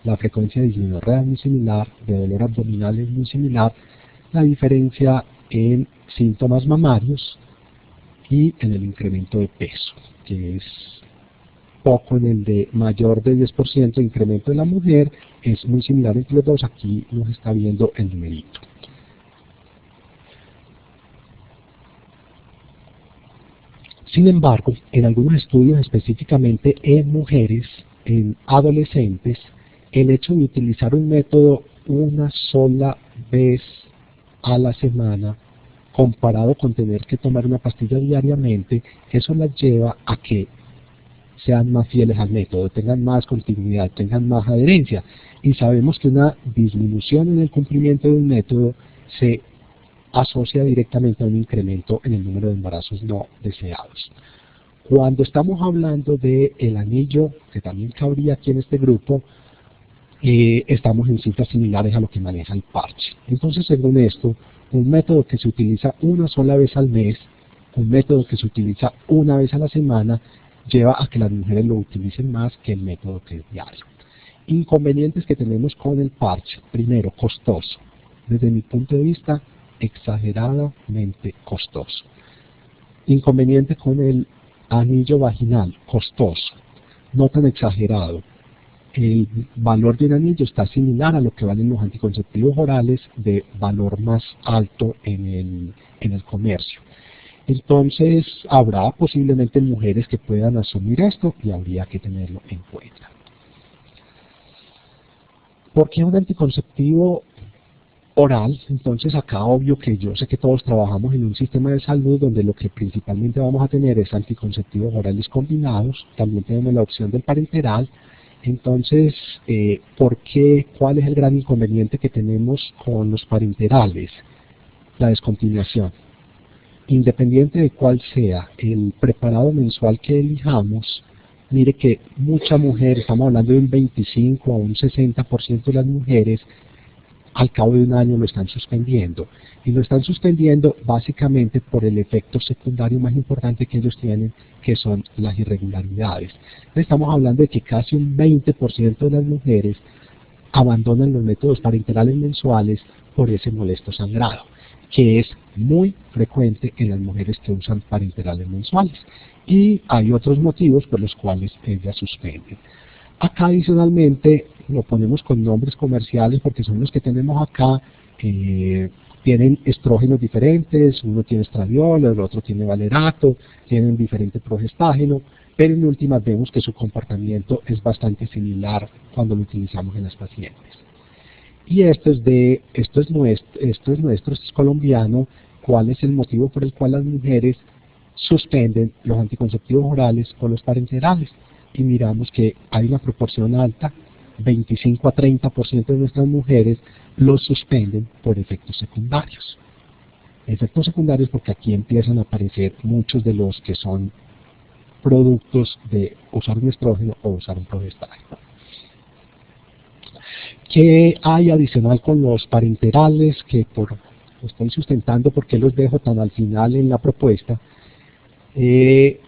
la frecuencia de dismenorrea es muy similar, de dolor abdominal es muy similar, la diferencia en síntomas mamarios y en el incremento de peso, que es poco en el de mayor de 10% de incremento de la mujer, es muy similar entre los dos, aquí nos está viendo el numerito. Sin embargo, en algunos estudios, específicamente en mujeres, en adolescentes, el hecho de utilizar un método una sola vez a la semana, comparado con tener que tomar una pastilla diariamente, eso las lleva a que sean más fieles al método, tengan más continuidad, tengan más adherencia. Y sabemos que una disminución en el cumplimiento de un método se asocia directamente a un incremento en el número de embarazos no deseados. Cuando estamos hablando del anillo, que también cabría aquí en este grupo, estamos en cifras similares a lo que maneja el parche. Entonces, según esto, un método que se utiliza una sola vez al mes, un método que se utiliza una vez a la semana, lleva a que las mujeres lo utilicen más que el método que es diario. Inconvenientes que tenemos con el parche. Primero, costoso. Desde mi punto de vista, exageradamente costoso. Inconveniente con el anillo vaginal, costoso. No tan exagerado. El valor de un anillo está similar a lo que valen los anticonceptivos orales, de valor más alto en el comercio. Entonces, habrá posiblemente mujeres que puedan asumir esto y habría que tenerlo en cuenta. ¿Por qué un anticonceptivo oral? Entonces, acá obvio que yo sé que todos trabajamos en un sistema de salud donde lo que principalmente vamos a tener es anticonceptivos orales combinados. También tenemos la opción del parenteral. Entonces, ¿por qué? ¿Cuál es el gran inconveniente que tenemos con los parenterales? La descontinuación. Independiente de cuál sea el preparado mensual que elijamos, mire que mucha mujer, estamos hablando de un 25 a un 60% de las mujeres, al cabo de un año lo están suspendiendo. Y lo están suspendiendo básicamente por el efecto secundario más importante que ellos tienen, que son las irregularidades. Estamos hablando de que casi un 20% de las mujeres abandonan los métodos parenterales mensuales por ese molesto sangrado, que es muy frecuente en las mujeres que usan parenterales mensuales. Y hay otros motivos por los cuales ellas suspenden. Acá adicionalmente lo ponemos con nombres comerciales porque son los que tenemos acá. Tienen estrógenos diferentes, uno tiene estradiol, el otro tiene valerato, tienen diferente progestágeno, pero en últimas vemos que su comportamiento es bastante similar cuando lo utilizamos en las pacientes. Y esto es nuestro, es colombiano. ¿Cuál es el motivo por el cual las mujeres suspenden los anticonceptivos orales o los parenterales? Y miramos que hay una proporción alta, 25 a 30% de nuestras mujeres los suspenden por efectos secundarios. Efectos secundarios porque aquí empiezan a aparecer muchos de los que son productos de usar un estrógeno o usar un progestágeno. ¿Qué hay adicional con los parenterales? Que estoy sustentando porque los dejo tan al final en la propuesta.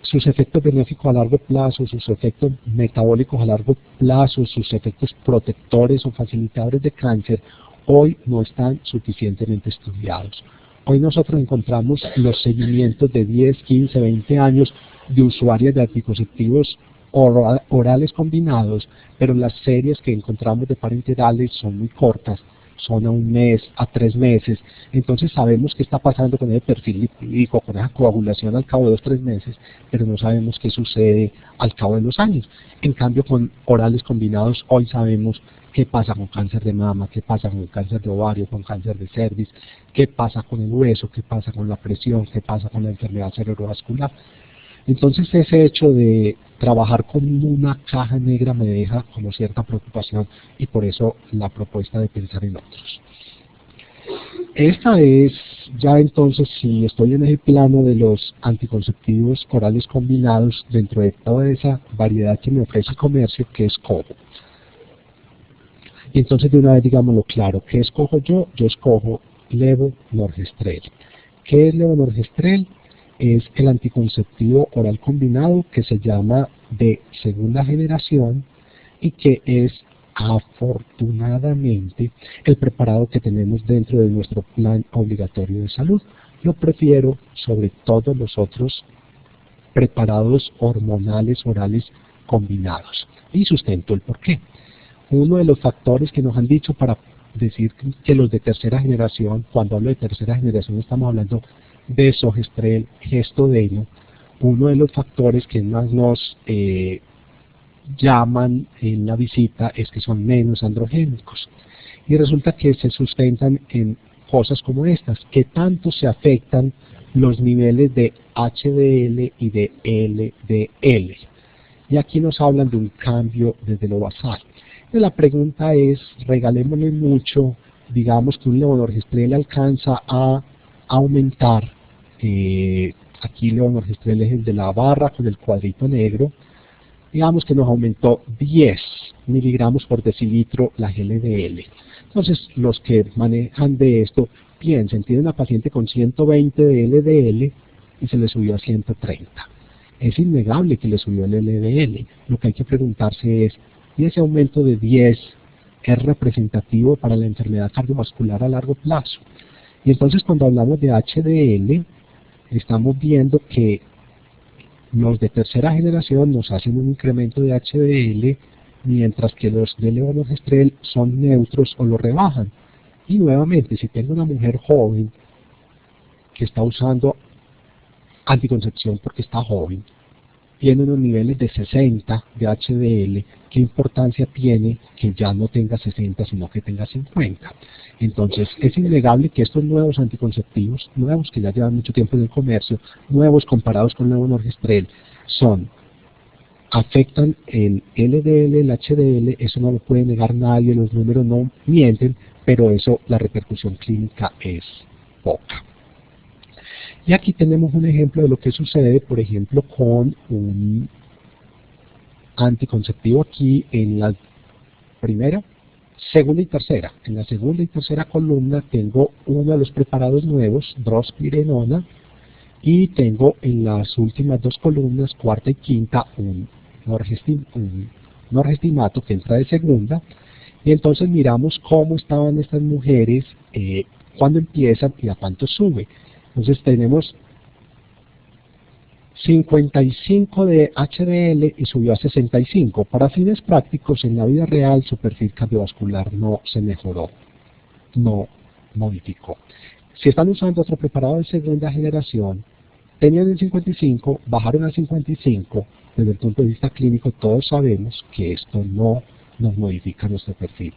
Sus efectos benéficos a largo plazo, sus efectos metabólicos a largo plazo, sus efectos protectores o facilitadores de cáncer, hoy no están suficientemente estudiados. Hoy nosotros encontramos los seguimientos de 10, 15, 20 años de usuarias de anticonceptivos orales combinados, pero las series que encontramos de parenterales son muy cortas, son a 1 mes, a 3 meses. Entonces sabemos qué está pasando con el perfil lipídico, con esa coagulación al cabo de 2 o 3 meses, pero no sabemos qué sucede al cabo de los años. En cambio, con orales combinados, hoy sabemos qué pasa con cáncer de mama, qué pasa con el cáncer de ovario, con cáncer de cervix, qué pasa con el hueso, qué pasa con la presión, qué pasa con la enfermedad cerebrovascular. Entonces ese hecho de trabajar con una caja negra me deja como cierta preocupación y por eso la propuesta de pensar en otros. Esta es ya entonces, si estoy en el plano de los anticonceptivos orales combinados dentro de toda esa variedad que me ofrece el comercio, que escojo. Y entonces de una vez digámoslo claro, ¿qué escojo yo? Yo escojo levonorgestrel. ¿Qué es levonorgestrel? Es el anticonceptivo oral combinado que se llama de segunda generación y que es afortunadamente el preparado que tenemos dentro de nuestro plan obligatorio de salud. Lo prefiero sobre todos los otros preparados hormonales orales combinados y sustento el porqué. Uno de los factores que nos han dicho para decir que los de tercera generación, cuando hablo de tercera generación estamos hablando de Sogestrel, Gestodeno, uno de los factores que más nos llaman en la visita es que son menos androgénicos. Y resulta que se sustentan en cosas como estas, que tanto se afectan los niveles de HDL y de LDL. Y aquí nos hablan de un cambio desde lo basal. Y la pregunta es, regalémosle mucho, digamos que un levonorgestrel alcanza a aumentar, aquí levonorgestrel es el de la barra con el cuadrito negro, digamos que nos aumentó 10 miligramos por decilitro la LDL. Entonces los que manejan de esto piensen, tiene una paciente con 120 de LDL y se le subió a 130. Es innegable que le subió el LDL. Lo que hay que preguntarse es, ¿y ese aumento de 10 es representativo para la enfermedad cardiovascular a largo plazo? Y entonces cuando hablamos de HDL, estamos viendo que los de tercera generación nos hacen un incremento de HDL, mientras que los de levonorgestrel son neutros o lo rebajan. Y nuevamente, si tengo una mujer joven que está usando anticoncepción porque está joven, tiene unos niveles de 60 de HDL, ¿qué importancia tiene que ya no tenga 60 sino que tenga 50? Entonces es innegable que estos nuevos anticonceptivos, nuevos que ya llevan mucho tiempo en el comercio, nuevos comparados con levonorgestrel, afectan el LDL, el HDL, eso no lo puede negar nadie, los números no mienten, pero eso, la repercusión clínica es poca. Y aquí tenemos un ejemplo de lo que sucede, por ejemplo, con un anticonceptivo aquí en la primera, segunda y tercera. En la segunda y tercera columna tengo uno de los preparados nuevos, drospirenona, y tengo en las últimas 2 columnas, cuarta y quinta, un norgestimato que entra de segunda. Y entonces miramos cómo estaban estas mujeres cuando empiezan y a cuánto sube. Entonces tenemos 55 de HDL y subió a 65. Para fines prácticos, en la vida real su perfil cardiovascular no se mejoró, no modificó. Si están usando otro preparado de segunda generación, tenían el 55, bajaron a 55, desde el punto de vista clínico todos sabemos que esto no nos modifica nuestro perfil.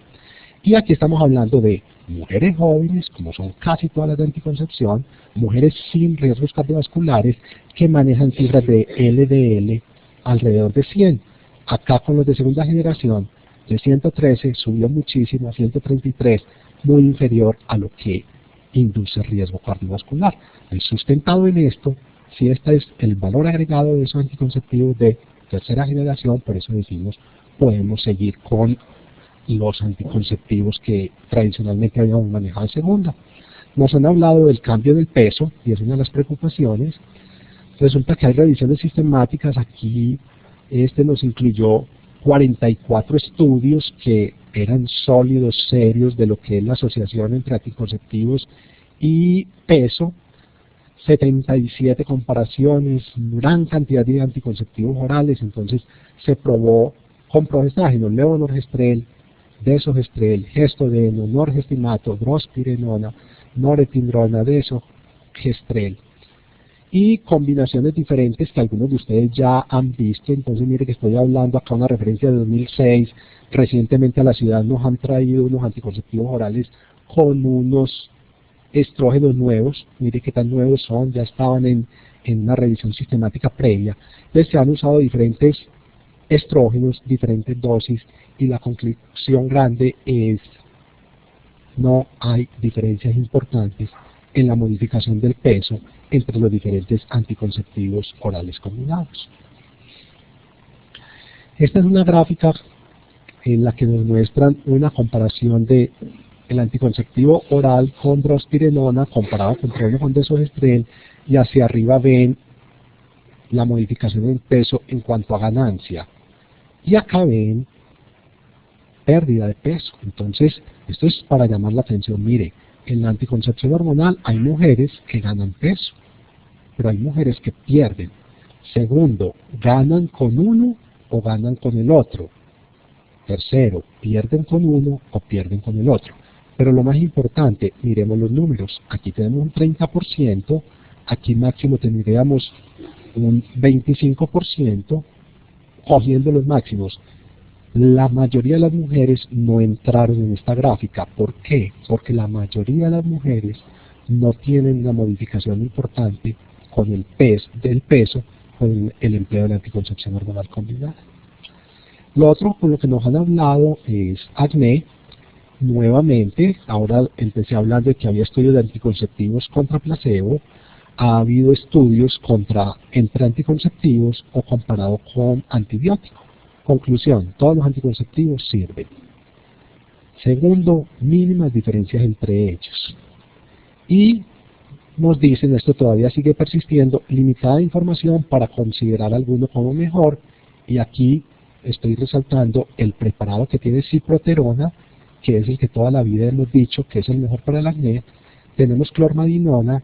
Y aquí estamos hablando de mujeres jóvenes, como son casi todas las de anticoncepción, mujeres sin riesgos cardiovasculares que manejan cifras de LDL alrededor de 100. Acá con los de segunda generación, de 113 subió muchísimo a 133, muy inferior a lo que induce riesgo cardiovascular. El sustentado en esto, si este es el valor agregado de esos anticonceptivos de tercera generación, por eso decimos, podemos seguir con los anticonceptivos que tradicionalmente habíamos manejado en segunda. Nos han hablado del cambio del peso, y es una de las preocupaciones. Resulta que hay revisiones sistemáticas. Aquí nos incluyó 44 estudios que eran sólidos, serios, de lo que es la asociación entre anticonceptivos y peso, 77 comparaciones, gran cantidad de anticonceptivos orales. Entonces se probó con progestágeno, levonorgestrel, desogestrel, gestodeno, norgestimato, drospirenona, norepinrona, desogestrel, y combinaciones diferentes que algunos de ustedes ya han visto. Entonces mire que estoy hablando acá una referencia de 2006, recientemente a la ciudad nos han traído unos anticonceptivos orales con unos estrógenos nuevos, mire qué tan nuevos son, ya estaban en una revisión sistemática previa. Entonces se han usado diferentes estrógenos, diferentes dosis, y la conclusión grande es no hay diferencias importantes en la modificación del peso entre los diferentes anticonceptivos orales combinados. Esta es una gráfica en la que nos muestran una comparación de el anticonceptivo oral con drospirenona comparado con desogestrel, y hacia arriba ven la modificación del peso en cuanto a ganancia, y acá ven pérdida de peso. Entonces esto es para llamar la atención. Mire, en la anticoncepción hormonal hay mujeres que ganan peso, pero hay mujeres que pierden. Segundo, ganan con uno o ganan con el otro. Tercero, pierden con uno o pierden con el otro. Pero lo más importante, miremos los números. Aquí tenemos un 30%, aquí máximo tendríamos un 25%, cogiendo los máximos. La mayoría de las mujeres no entraron en esta gráfica. ¿Por qué? Porque la mayoría de las mujeres no tienen una modificación importante con el peso con el empleo de la anticoncepción hormonal combinada. Lo otro con lo que nos han hablado es acné. Nuevamente, ahora empecé hablando de que había estudios de anticonceptivos contra placebo. Ha habido estudios entre anticonceptivos o comparado con antibióticos. Conclusión, todos los anticonceptivos sirven. Segundo, mínimas diferencias entre ellos. Y nos dicen, esto todavía sigue persistiendo, limitada información para considerar alguno como mejor. Y aquí estoy resaltando el preparado que tiene ciproterona, que es el que toda la vida hemos dicho que es el mejor para el acné. Tenemos clormadinona,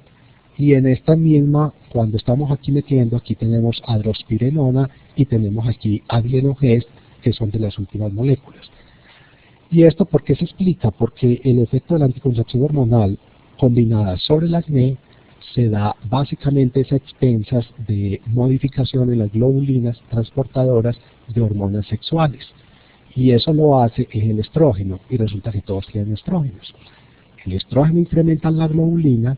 y en esta misma, cuando estamos aquí metiendo, aquí tenemos adrospirenona y tenemos aquí adrenogest, que son de las últimas moléculas. ¿Y esto por qué se explica? Porque el efecto de la anticoncepción hormonal combinada sobre el acné se da básicamente a expensas de modificación en las globulinas transportadoras de hormonas sexuales. Y eso lo hace el estrógeno, y resulta que todos tienen estrógenos. El estrógeno incrementa la globulina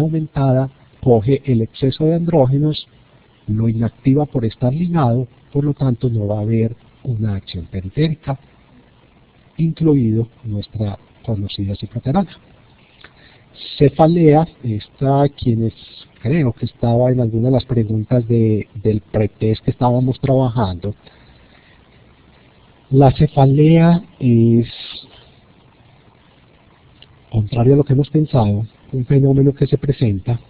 aumentada coge el exceso de andrógenos, lo inactiva por estar ligado, por lo tanto no va a haber una acción periférica, incluido nuestra conocida ciproterona. Cefalea, quienes creo que estaba en alguna de las preguntas del pretest que estábamos trabajando. La cefalea es, contrario a lo que hemos pensado, un fenómeno que se presenta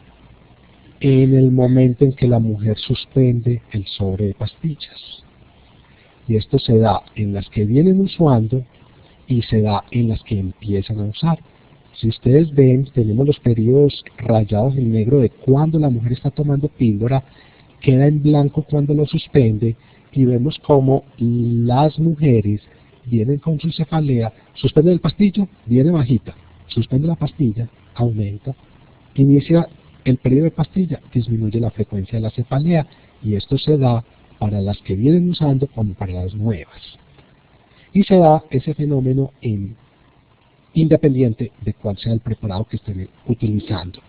en el momento en que la mujer suspende el sobre de pastillas. y esto se da en las que vienen usando y se da en las que empiezan a usar. Si ustedes ven, tenemos los periodos rayados en negro de cuando la mujer está tomando píldora, queda en blanco cuando lo suspende, y vemos como las mujeres vienen con su cefalea, suspende el pastillo, viene bajita, suspende la pastilla, aumenta, inicia el periodo de pastilla, disminuye la frecuencia de la cefalea, y esto se da para las que vienen usando como para las nuevas. Y se da ese fenómeno independiente de cuál sea el preparado que estén utilizando.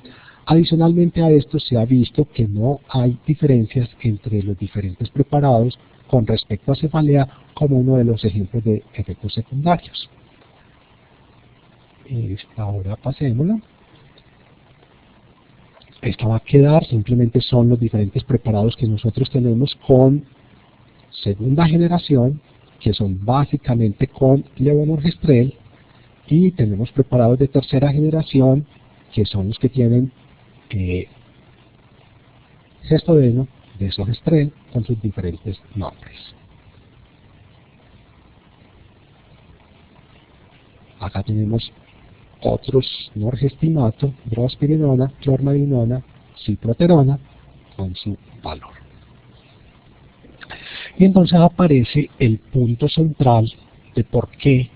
Adicionalmente a esto se ha visto que no hay diferencias entre los diferentes preparados con respecto a cefalea como uno de los ejemplos de efectos secundarios. Ahora pasémosla. Esta va a quedar, simplemente son los diferentes preparados que nosotros tenemos con segunda generación, que son básicamente con levonorgestrel, y tenemos preparados de tercera generación, que son los que tienen gestodeno, desogestrel, con sus diferentes nombres. Acá tenemos otros norgestimato, drospirinona, clormadinona, ciproterona, con su valor. Y entonces aparece el punto central de por qué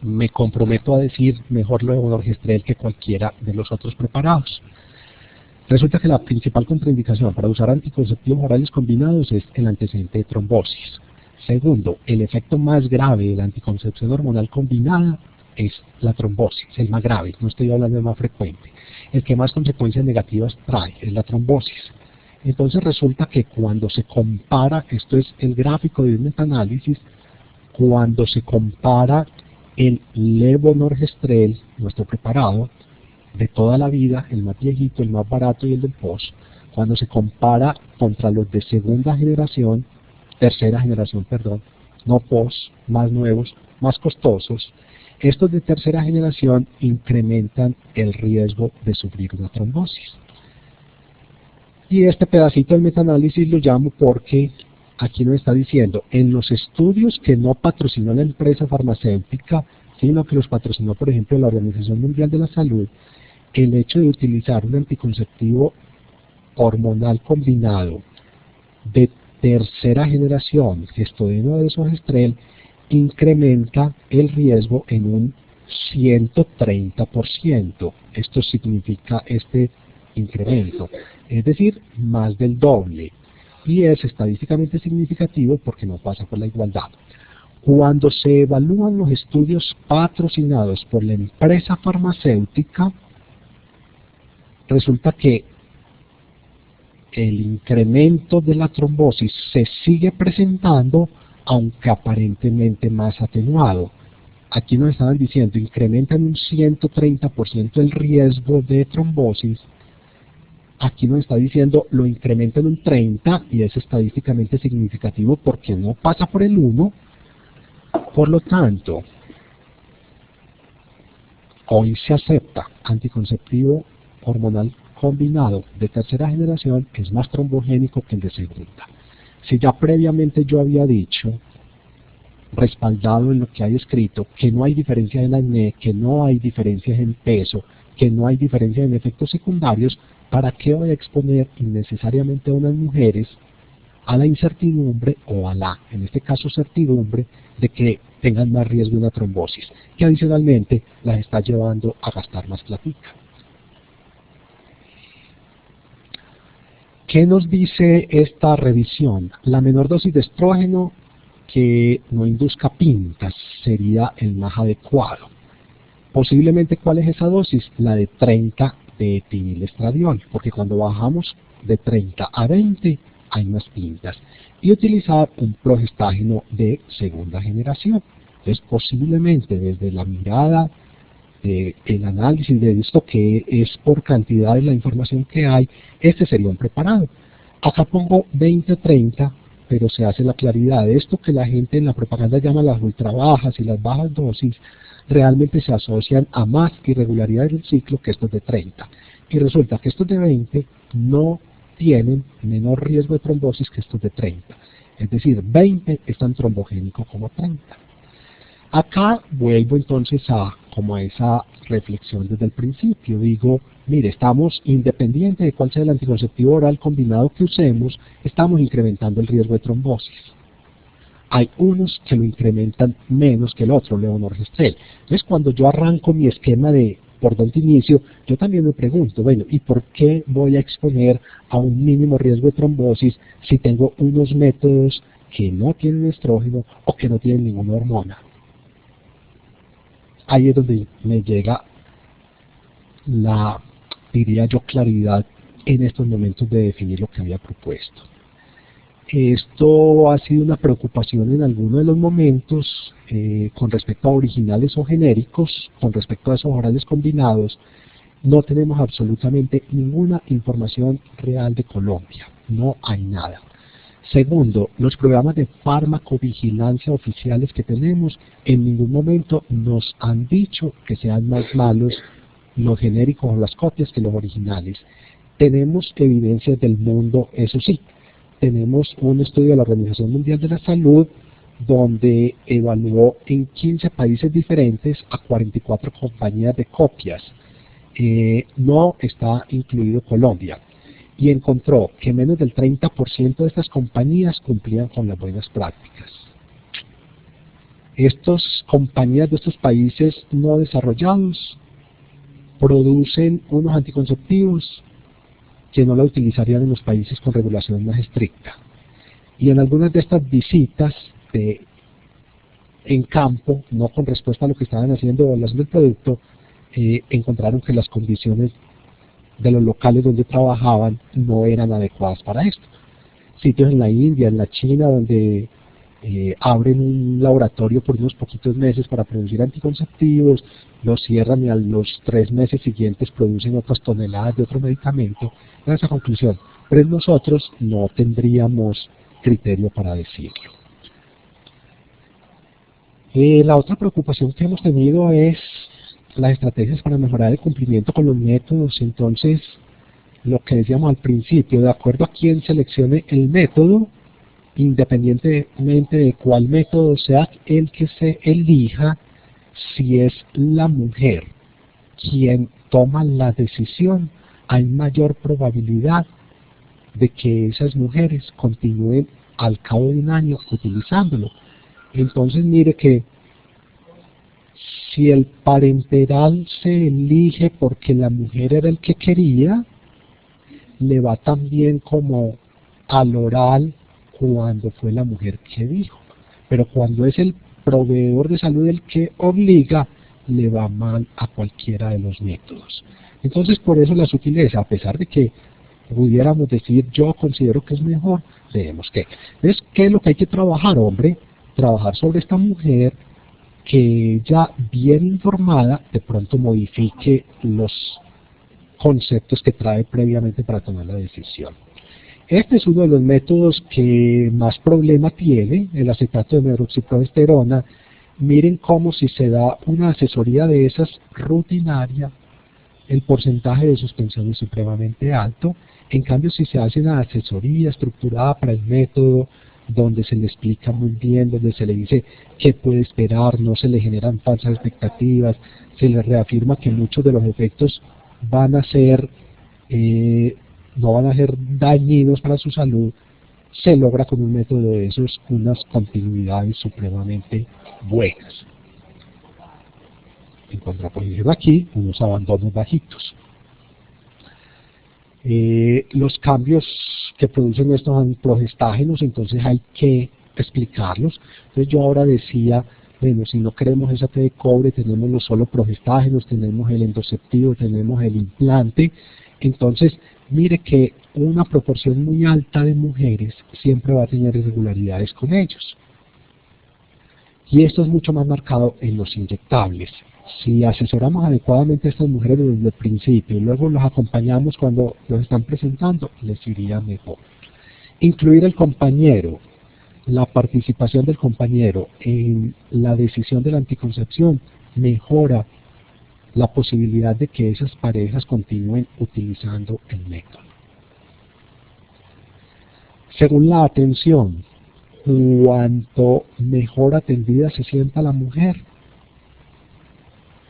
me comprometo a decir mejor levonorgestrel que cualquiera de los otros preparados. Resulta que la principal contraindicación para usar anticonceptivos orales combinados es el antecedente de trombosis. Segundo, el efecto más grave de la anticoncepción hormonal combinada es la trombosis, el más grave, no estoy hablando de más frecuente. El que más consecuencias negativas trae es la trombosis. Entonces resulta que cuando se compara, esto es el gráfico de un metaanálisis, cuando se compara el levonorgestrel, nuestro preparado, de toda la vida, el más viejito, el más barato y el del POS, cuando se compara contra los de segunda generación, tercera generación, perdón, no POS, más nuevos, más costosos, estos de tercera generación incrementan el riesgo de sufrir una trombosis. Y este pedacito del metaanálisis lo llamo porque aquí nos está diciendo, en los estudios que no patrocinó la empresa farmacéutica, sino que los patrocinó, por ejemplo, la Organización Mundial de la Salud, el hecho de utilizar un anticonceptivo hormonal combinado de tercera generación, gestodeno de desogestrel, incrementa el riesgo en un 130%. Esto significa este incremento, es decir, más del doble. Y es estadísticamente significativo porque no pasa por la igualdad. Cuando se evalúan los estudios patrocinados por la empresa farmacéutica, resulta que el incremento de la trombosis se sigue presentando, aunque aparentemente más atenuado. Aquí nos estaban diciendo, incrementa en un 130% el riesgo de trombosis. Aquí nos está diciendo, lo incrementa en un 30%, y es estadísticamente significativo porque no pasa por el 1. Por lo tanto, hoy se acepta anticonceptivo hormonal combinado de tercera generación, que es más trombogénico que el de segunda. Si ya previamente yo había dicho, respaldado en lo que hay escrito, que no hay diferencia en acné, que no hay diferencias en peso, que no hay diferencia en efectos secundarios, ¿para qué voy a exponer innecesariamente a unas mujeres a la incertidumbre o a la, en este caso, certidumbre de que tengan más riesgo de una trombosis, que adicionalmente las está llevando a gastar más platica? ¿Qué nos dice esta revisión? La menor dosis de estrógeno que no induzca pintas sería el más adecuado. Posiblemente, ¿cuál es esa dosis? La de 30 de etinilestradiol, porque cuando bajamos de 30 a 20 hay más pintas. Y utilizar un progestágeno de segunda generación. Entonces, posiblemente desde la mirada el análisis de esto, que es por cantidad de la información que hay, este sería un preparado. Acá pongo 20-30, pero se hace la claridad de esto que la gente en la propaganda llama las ultra bajas y las bajas dosis, realmente se asocian a más irregularidades del ciclo que estos de 30. Y resulta que estos de 20 no tienen menor riesgo de trombosis que estos de 30. es decir, 20 es tan trombogénico como 30. Acá vuelvo entonces como a esa reflexión desde el principio. Digo, mire, estamos, independiente de cuál sea el anticonceptivo oral combinado que usemos, estamos incrementando el riesgo de trombosis. Hay unos que lo incrementan menos que el otro, levonorgestrel. Entonces, cuando yo arranco mi esquema de por dónde inicio, yo también me pregunto, bueno, ¿y por qué voy a exponer a un mínimo riesgo de trombosis si tengo unos métodos que no tienen estrógeno o que no tienen ninguna hormona? Ahí es donde me llega la, diría yo, claridad en estos momentos de definir lo que había propuesto. Esto ha sido una preocupación en algunos de los momentos con respecto a originales o genéricos, con respecto a esos orales combinados. No tenemos absolutamente ninguna información real de Colombia, no hay nada. Segundo, los programas de farmacovigilancia oficiales que tenemos en ningún momento nos han dicho que sean más malos los genéricos o las copias que los originales. Tenemos evidencias del mundo, eso sí. Tenemos un estudio de la Organización Mundial de la Salud donde evaluó en 15 países diferentes a 44 compañías de copias. No está incluido Colombia. Y encontró que menos del 30% de estas compañías cumplían con las buenas prácticas. Estas compañías de estos países no desarrollados producen unos anticonceptivos que no la utilizarían en los países con regulación más estricta. Y en algunas de estas visitas en campo, no con respuesta a lo que estaban haciendo evaluación del producto, encontraron que las condiciones de los locales donde trabajaban no eran adecuadas para esto. Sitios en la India, en la China, donde abren un laboratorio por unos poquitos meses para producir anticonceptivos, los cierran y a los 3 meses siguientes producen otras toneladas de otro medicamento. Esa es la conclusión. Pero nosotros no tendríamos criterio para decirlo. La otra preocupación que hemos tenido es las estrategias para mejorar el cumplimiento con los métodos. Entonces, lo que decíamos al principio, de acuerdo a quién seleccione el método, independientemente de cuál método sea el que se elija, si es la mujer quien toma la decisión, hay mayor probabilidad de que esas mujeres continúen al cabo de un año utilizándolo. Entonces mire que si el parenteral se elige porque la mujer era el que quería, le va tan bien como al oral cuando fue la mujer que dijo. Pero cuando es el proveedor de salud el que obliga, le va mal a cualquiera de los métodos. Entonces por eso la sutileza, a pesar de que pudiéramos decir yo considero que es mejor, debemos que. Entonces, ¿qué es lo que hay que trabajar, hombre? Trabajar sobre esta mujer que ya bien informada de pronto modifique los conceptos que trae previamente para tomar la decisión. Este es uno de los métodos que más problema tiene, el acetato de medroxiprogesterona. Miren cómo si se da una asesoría de esas rutinaria, el porcentaje de suspensión es supremamente alto. En cambio, si se hace una asesoría estructurada para el método, donde se le explica muy bien, donde se le dice qué puede esperar, no se le generan falsas expectativas, se le reafirma que muchos de los efectos van a ser, no van a ser dañinos para su salud, se logra con un método de esos unas continuidades supremamente buenas. En contraposición aquí, unos abandonos bajitos. Los cambios que producen estos progestágenos, entonces hay que explicarlos. Entonces yo ahora decía, bueno, si no queremos esa T de cobre, tenemos los solo progestágenos, tenemos el endoceptivo, tenemos el implante. Entonces, mire que una proporción muy alta de mujeres siempre va a tener irregularidades con ellos. Y esto es mucho más marcado en los inyectables. Si asesoramos adecuadamente a estas mujeres desde el principio y luego los acompañamos cuando los están presentando, les iría mejor. Incluir el compañero, la participación del compañero en la decisión de la anticoncepción mejora la posibilidad de que esas parejas continúen utilizando el método. Según la atención, cuanto mejor atendida se sienta la mujer,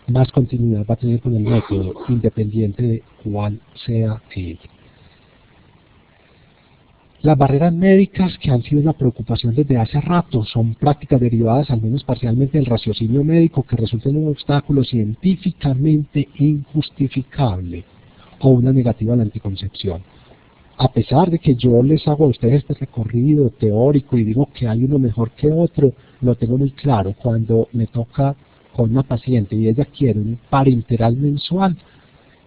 más continuidad va a tener con el método, independiente de cuál sea él. Las barreras médicas, que han sido una preocupación desde hace rato, son prácticas derivadas al menos parcialmente del raciocinio médico que resultan en un obstáculo científicamente injustificable o una negativa a la anticoncepción. A pesar de que yo les hago a ustedes este recorrido teórico y digo que hay uno mejor que otro, lo tengo muy claro. Cuando me toca con una paciente y ella quiere un parenteral mensual,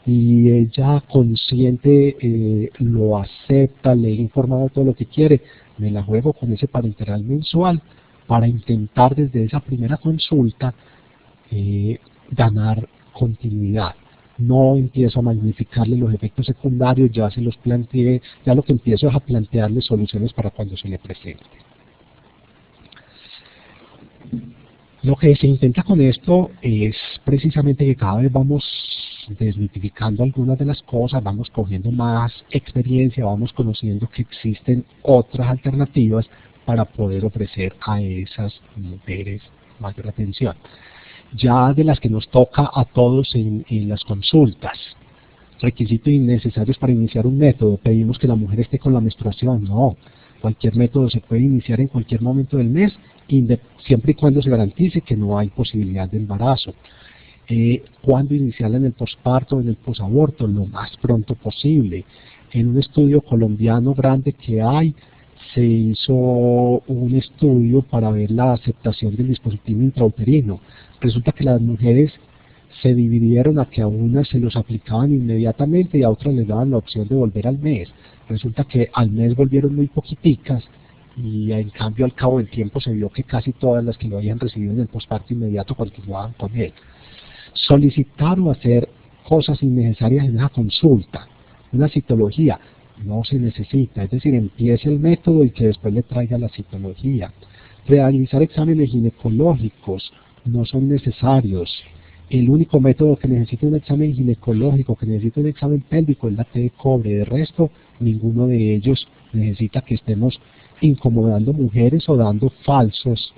y ella consciente lo acepta, le he informado todo lo que quiere, me la juego con ese parenteral mensual para intentar desde esa primera consulta ganar continuidad. No empiezo a magnificarle los efectos secundarios, ya se los planteé, ya lo que empiezo es a plantearle soluciones para cuando se le presente. Lo que se intenta con esto es precisamente que cada vez vamos desmitificando algunas de las cosas, vamos cogiendo más experiencia, vamos conociendo que existen otras alternativas para poder ofrecer a esas mujeres mayor atención. Ya de las que nos toca a todos en las consultas, requisitos innecesarios para iniciar un método, pedimos que la mujer esté con la menstruación, no. Cualquier método se puede iniciar en cualquier momento del mes, siempre y cuando se garantice que no hay posibilidad de embarazo. ¿Cuándo iniciarla? En el posparto o en el posaborto? Lo más pronto posible. En un estudio colombiano grande que hay, se hizo un estudio para ver la aceptación del dispositivo intrauterino. Resulta que las mujeres se dividieron a que a unas se los aplicaban inmediatamente y a otras les daban la opción de volver al mes. Resulta que al mes volvieron muy poquiticas y en cambio al cabo del tiempo se vio que casi todas las que lo habían recibido en el posparto inmediato continuaban con él. Solicitar o hacer cosas innecesarias en esa consulta, una citología, no se necesita, es decir, empiece el método y que después le traiga la citología. Realizar exámenes ginecológicos no son necesarios. El único método que necesita un examen ginecológico, que necesita un examen pélvico, es la T de cobre. De resto, ninguno de ellos necesita que estemos incomodando mujeres o dando falsas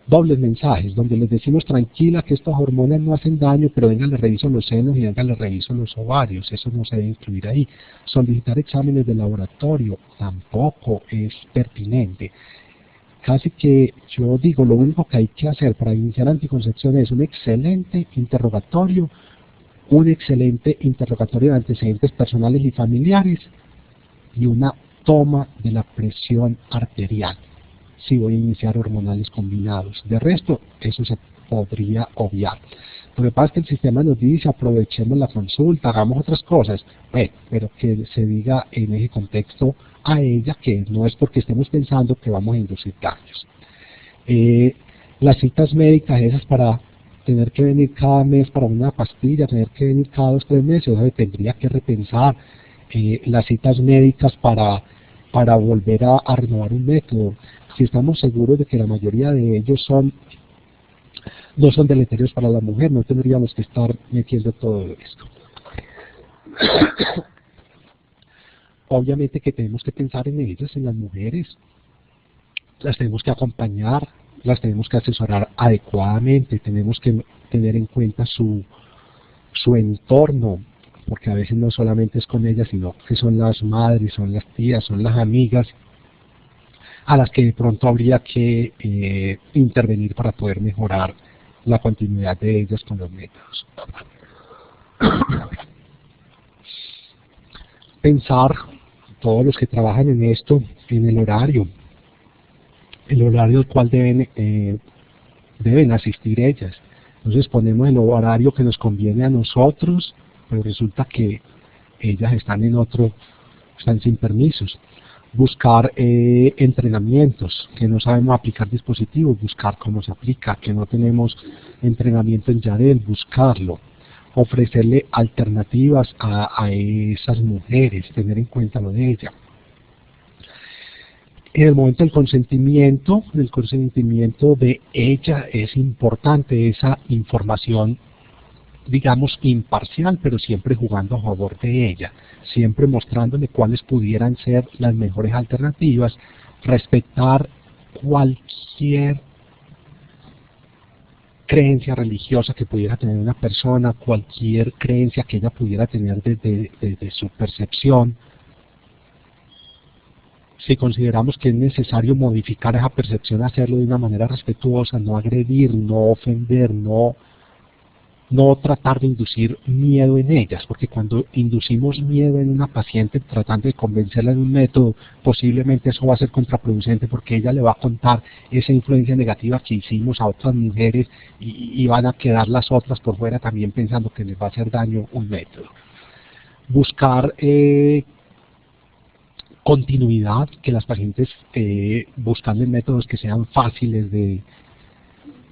dobles mensajes, donde les decimos tranquila que estas hormonas no hacen daño, pero venga, le reviso los senos y venga, le reviso los ovarios. Eso no se debe incluir ahí. Solicitar exámenes de laboratorio tampoco es pertinente. Casi que yo digo, lo único que hay que hacer para iniciar anticoncepción es un excelente interrogatorio de antecedentes personales y familiares y una toma de la presión arterial, si voy a iniciar hormonales combinados. De resto, eso se podría obviar. Lo que pasa es que el sistema nos dice, aprovechemos la consulta, hagamos otras cosas, pero que se diga en ese contexto a ella que no es porque estemos pensando que vamos a inducir daños. Las citas médicas esas para tener que venir cada mes para una pastilla, tener que venir cada 2 o 3 meses, o sea, tendría que repensar las citas médicas para volver a renovar un método. Si estamos seguros de que la mayoría de ellos no son deleterios para la mujer, no tendríamos que estar metiendo todo esto. Obviamente que tenemos que pensar en ellas, en las mujeres, las tenemos que acompañar, las tenemos que asesorar adecuadamente, tenemos que tener en cuenta su entorno, porque a veces no solamente es con ellas, sino que son las madres, son las tías, son las amigas, a las que de pronto habría que intervenir para poder mejorar la continuidad de ellas con los métodos. Pensar, todos los que trabajan en esto, en el horario al cual deben asistir ellas. Entonces ponemos el horario que nos conviene a nosotros, pero resulta que ellas están sin permisos. Buscar entrenamientos, que no sabemos aplicar dispositivos, buscar cómo se aplica, que no tenemos entrenamiento en Yarel, buscarlo. Ofrecerle alternativas a esas mujeres, tener en cuenta lo de ella. En el momento del consentimiento de ella es importante esa información, digamos, imparcial, pero siempre jugando a favor de ella, siempre mostrándole cuáles pudieran ser las mejores alternativas respetar cualquier creencia religiosa que pudiera tener una persona, cualquier creencia que ella pudiera tener desde su percepción. Si consideramos que es necesario modificar esa percepción, hacerlo de una manera respetuosa, no agredir, no ofender, no tratar de inducir miedo en ellas, porque cuando inducimos miedo en una paciente tratando de convencerla de un método, posiblemente eso va a ser contraproducente porque ella le va a contar esa influencia negativa que hicimos a otras mujeres y van a quedar las otras por fuera también pensando que les va a hacer daño un método. Buscar continuidad, que las pacientes buscando métodos que sean fáciles de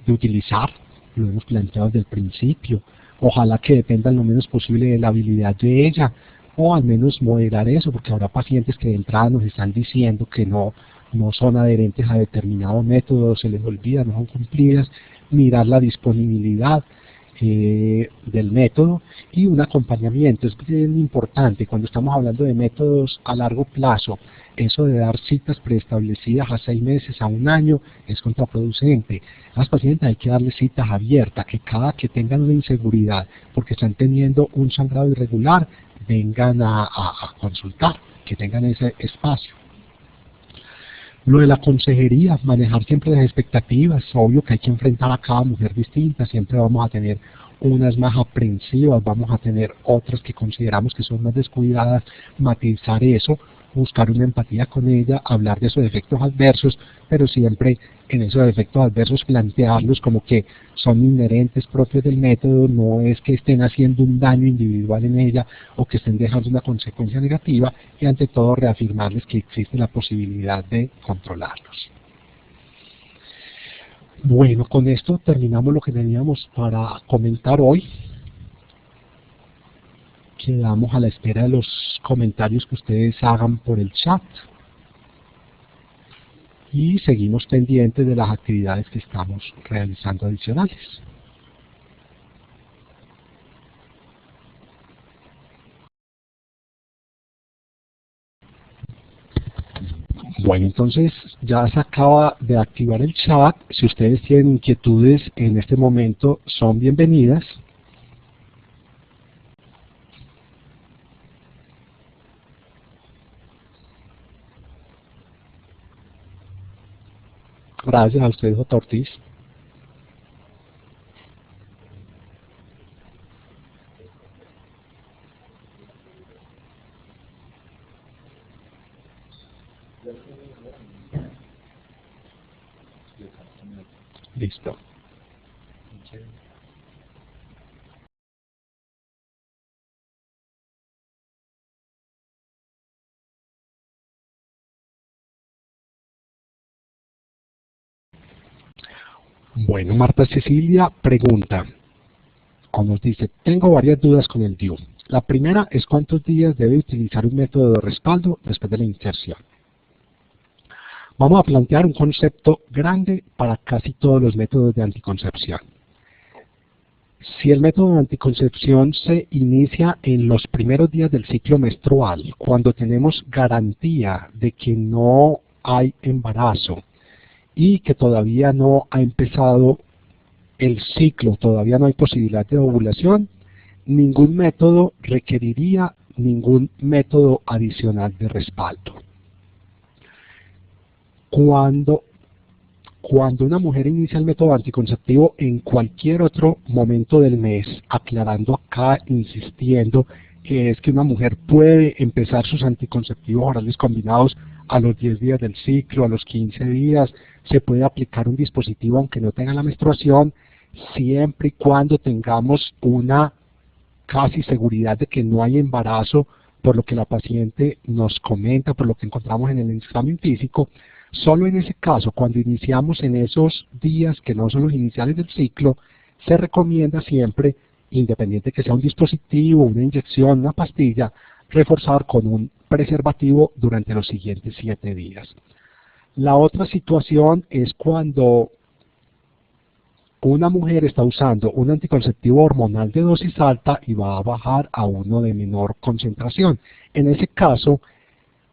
utilizar, lo hemos planteado desde el principio. Ojalá que dependan lo menos posible de la habilidad de ella, o al menos moderar eso, porque habrá pacientes que de entrada nos están diciendo que no son adherentes a determinado método, se les olvida, no son cumplidas. Mirar la disponibilidad del método y un acompañamiento. Es bien importante cuando estamos hablando de métodos a largo plazo. Eso de dar citas preestablecidas a 6 meses, a 1 año, es contraproducente. A las pacientes hay que darles citas abiertas, que cada que tengan una inseguridad porque están teniendo un sangrado irregular, vengan a consultar, que tengan ese espacio. Lo de la consejería, manejar siempre las expectativas. Obvio que hay que enfrentar a cada mujer distinta, siempre vamos a tener unas más aprensivas, vamos a tener otras que consideramos que son más descuidadas, matizar eso, buscar una empatía con ella, hablar de esos efectos adversos, pero siempre en esos efectos adversos plantearlos como que son inherentes propios del método, no es que estén haciendo un daño individual en ella o que estén dejando una consecuencia negativa, y ante todo reafirmarles que existe la posibilidad de controlarlos. Bueno, con esto terminamos lo que teníamos para comentar hoy. Quedamos a la espera de los comentarios que ustedes hagan por el chat. Y seguimos pendientes de las actividades que estamos realizando adicionales. Bueno, entonces ya se acaba de activar el chat. Si ustedes tienen inquietudes en este momento, son bienvenidas. Gracias a usted, J. Ortiz. Listo. Bueno, Marta Cecilia pregunta, o nos dice, tengo varias dudas con el DIU. La primera es cuántos días debe utilizar un método de respaldo después de la inserción. Vamos a plantear un concepto grande para casi todos los métodos de anticoncepción. Si el método de anticoncepción se inicia en los primeros días del ciclo menstrual, cuando tenemos garantía de que no hay embarazo y que todavía no ha empezado el ciclo, todavía no hay posibilidad de ovulación, ningún método requeriría ningún método adicional de respaldo. Cuando una mujer inicia el método anticonceptivo en cualquier otro momento del mes, aclarando acá, insistiendo, que es que una mujer puede empezar sus anticonceptivos orales combinados a los 10 días del ciclo, a los 15 días, se puede aplicar un dispositivo aunque no tenga la menstruación, siempre y cuando tengamos una casi seguridad de que no hay embarazo, por lo que la paciente nos comenta, por lo que encontramos en el examen físico. Solo en ese caso, cuando iniciamos en esos días que no son los iniciales del ciclo, se recomienda siempre, independiente que sea un dispositivo, una inyección, una pastilla, reforzar con un preservativo durante los siguientes 7 días. La otra situación es cuando una mujer está usando un anticonceptivo hormonal de dosis alta y va a bajar a uno de menor concentración. En ese caso,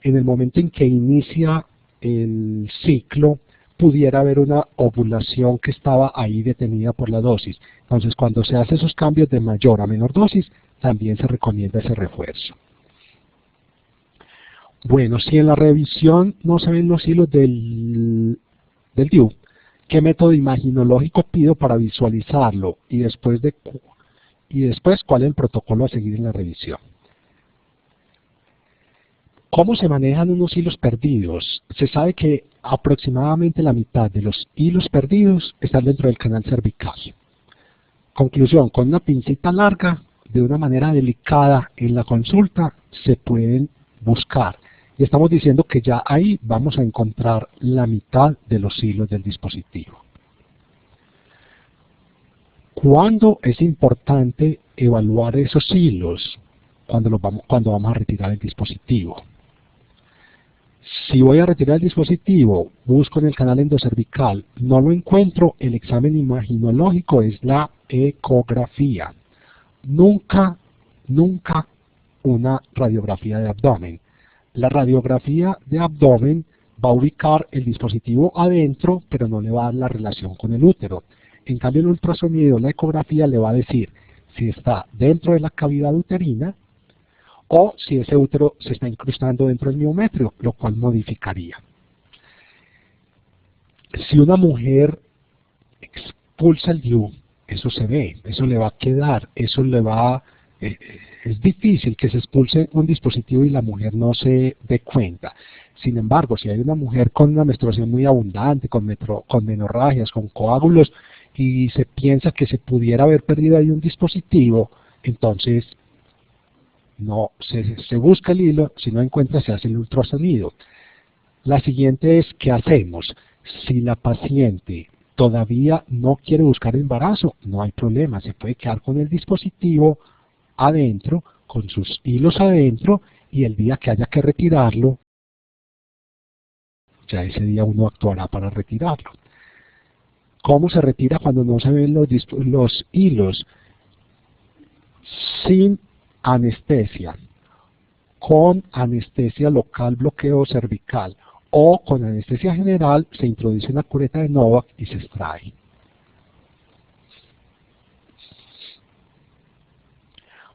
en el momento en que inicia el ciclo, pudiera haber una ovulación que estaba ahí detenida por la dosis. Entonces, cuando se hace esos cambios de mayor a menor dosis, también se recomienda ese refuerzo. Bueno, si en la revisión no se ven los hilos del DIU, ¿qué método imaginológico pido para visualizarlo? Y después, ¿cuál es el protocolo a seguir en la revisión? ¿Cómo se manejan unos hilos perdidos? Se sabe que aproximadamente la mitad de los hilos perdidos están dentro del canal cervical. Conclusión, con una pincita larga, de una manera delicada en la consulta, se pueden buscar. Y estamos diciendo que ya ahí vamos a encontrar la mitad de los hilos del dispositivo. ¿Cuándo es importante evaluar esos hilos? Cuando vamos a retirar el dispositivo. Si voy a retirar el dispositivo, busco en el canal endocervical, no lo encuentro, el examen imaginológico es la ecografía. Nunca una radiografía de abdomen. La radiografía de abdomen va a ubicar el dispositivo adentro, pero no le va a dar la relación con el útero. En cambio, el ultrasonido, la ecografía le va a decir si está dentro de la cavidad uterina o si ese útero se está incrustando dentro del miometrio, lo cual modificaría. Si una mujer expulsa el DIU, eso se ve, eso le va a quedar, eso le va es difícil que se expulse un dispositivo y la mujer no se dé cuenta. Sin embargo, si hay una mujer con una menstruación muy abundante, con menorragias, con coágulos, y se piensa que se pudiera haber perdido ahí un dispositivo, entonces no se busca el hilo, si no encuentra se hace el ultrasonido. La siguiente es, ¿qué hacemos? Si la paciente todavía no quiere buscar embarazo, no hay problema, se puede quedar con el dispositivo adentro, con sus hilos adentro, y el día que haya que retirarlo, ya ese día uno actuará para retirarlo. ¿Cómo se retira cuando no se ven los hilos? Sin anestesia, con anestesia local, bloqueo cervical, o con anestesia general se introduce una cureta de Novak y se extrae.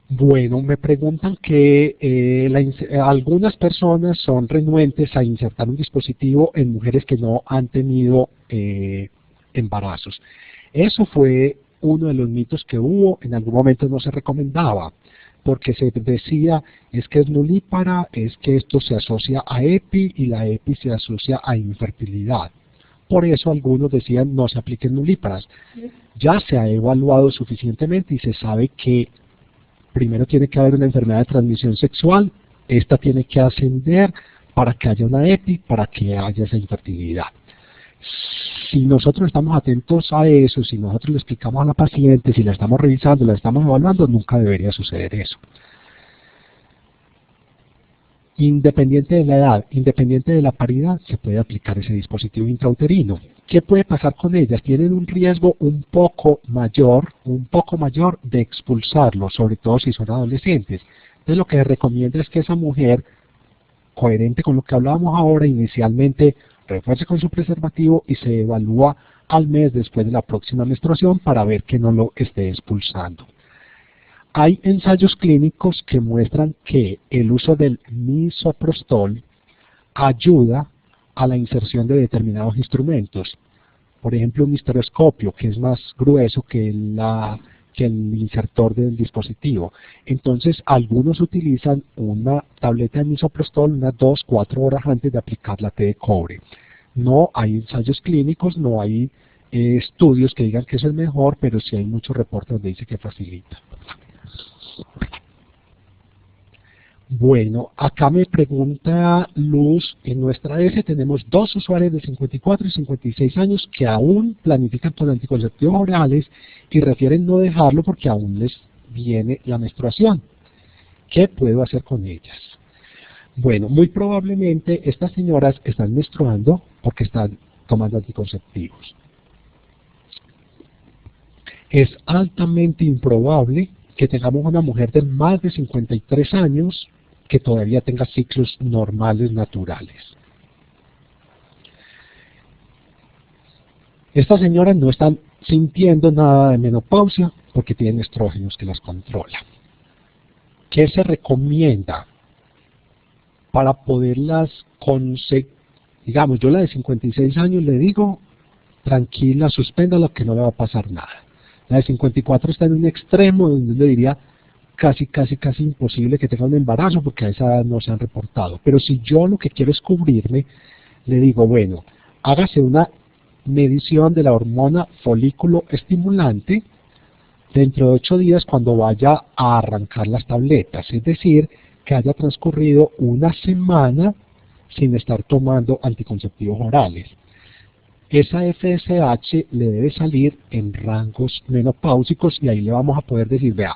Bueno, me preguntan que algunas personas son renuentes a insertar un dispositivo en mujeres que no han tenido embarazos. Eso fue uno de los mitos que hubo, en algún momento no se recomendaba, porque se decía, es que es nulípara, es que esto se asocia a EPI y la EPI se asocia a infertilidad. Por eso algunos decían no se apliquen nulíparas. Ya se ha evaluado suficientemente y se sabe que primero tiene que haber una enfermedad de transmisión sexual, esta tiene que ascender para que haya una EPI, para que haya esa infertilidad. Si nosotros estamos atentos a eso, si nosotros le explicamos a la paciente, si la estamos revisando, la estamos evaluando, nunca debería suceder eso. Independiente de la edad, independiente de la paridad, se puede aplicar ese dispositivo intrauterino. ¿Qué puede pasar con ellas? Tienen un riesgo un poco mayor de expulsarlo, sobre todo si son adolescentes. Entonces lo que se recomienda es que esa mujer, coherente con lo que hablábamos ahora, inicialmente refuerce con su preservativo y se evalúa al mes después de la próxima menstruación para ver que no lo esté expulsando. Hay ensayos clínicos que muestran que el uso del misoprostol ayuda a la inserción de determinados instrumentos. Por ejemplo, un histeroscopio, que es más grueso que el insertor del dispositivo. Entonces, algunos utilizan una tableta de misoprostol unas 2-4 horas antes de aplicar la T de cobre. No hay ensayos clínicos, no hay estudios que digan que eso es mejor, pero sí hay muchos reportes donde dice que facilita. Bueno, acá me pregunta Luz, en nuestra ESE tenemos 2 usuarios de 54 y 56 años que aún planifican con anticonceptivos orales y refieren no dejarlo porque aún les viene la menstruación. ¿Qué puedo hacer con ellas? Bueno, muy probablemente estas señoras están menstruando porque están tomando anticonceptivos. Es altamente improbable que tengamos una mujer de más de 53 años que todavía tenga ciclos normales, naturales. Estas señoras no están sintiendo nada de menopausia porque tienen estrógenos que las controlan. ¿Qué se recomienda para poderlas conseguir? Digamos, yo la de 56 años le digo, tranquila, suspéndala, que no le va a pasar nada. La de 54 está en un extremo donde le diría casi imposible que tenga un embarazo porque a esa edad no se han reportado. Pero si yo lo que quiero es cubrirme, le digo, bueno, hágase una medición de la hormona folículo estimulante dentro de 8 días cuando vaya a arrancar las tabletas, es decir, que haya transcurrido una semana sin estar tomando anticonceptivos orales. Esa FSH le debe salir en rangos menopáusicos y ahí le vamos a poder decir, vea,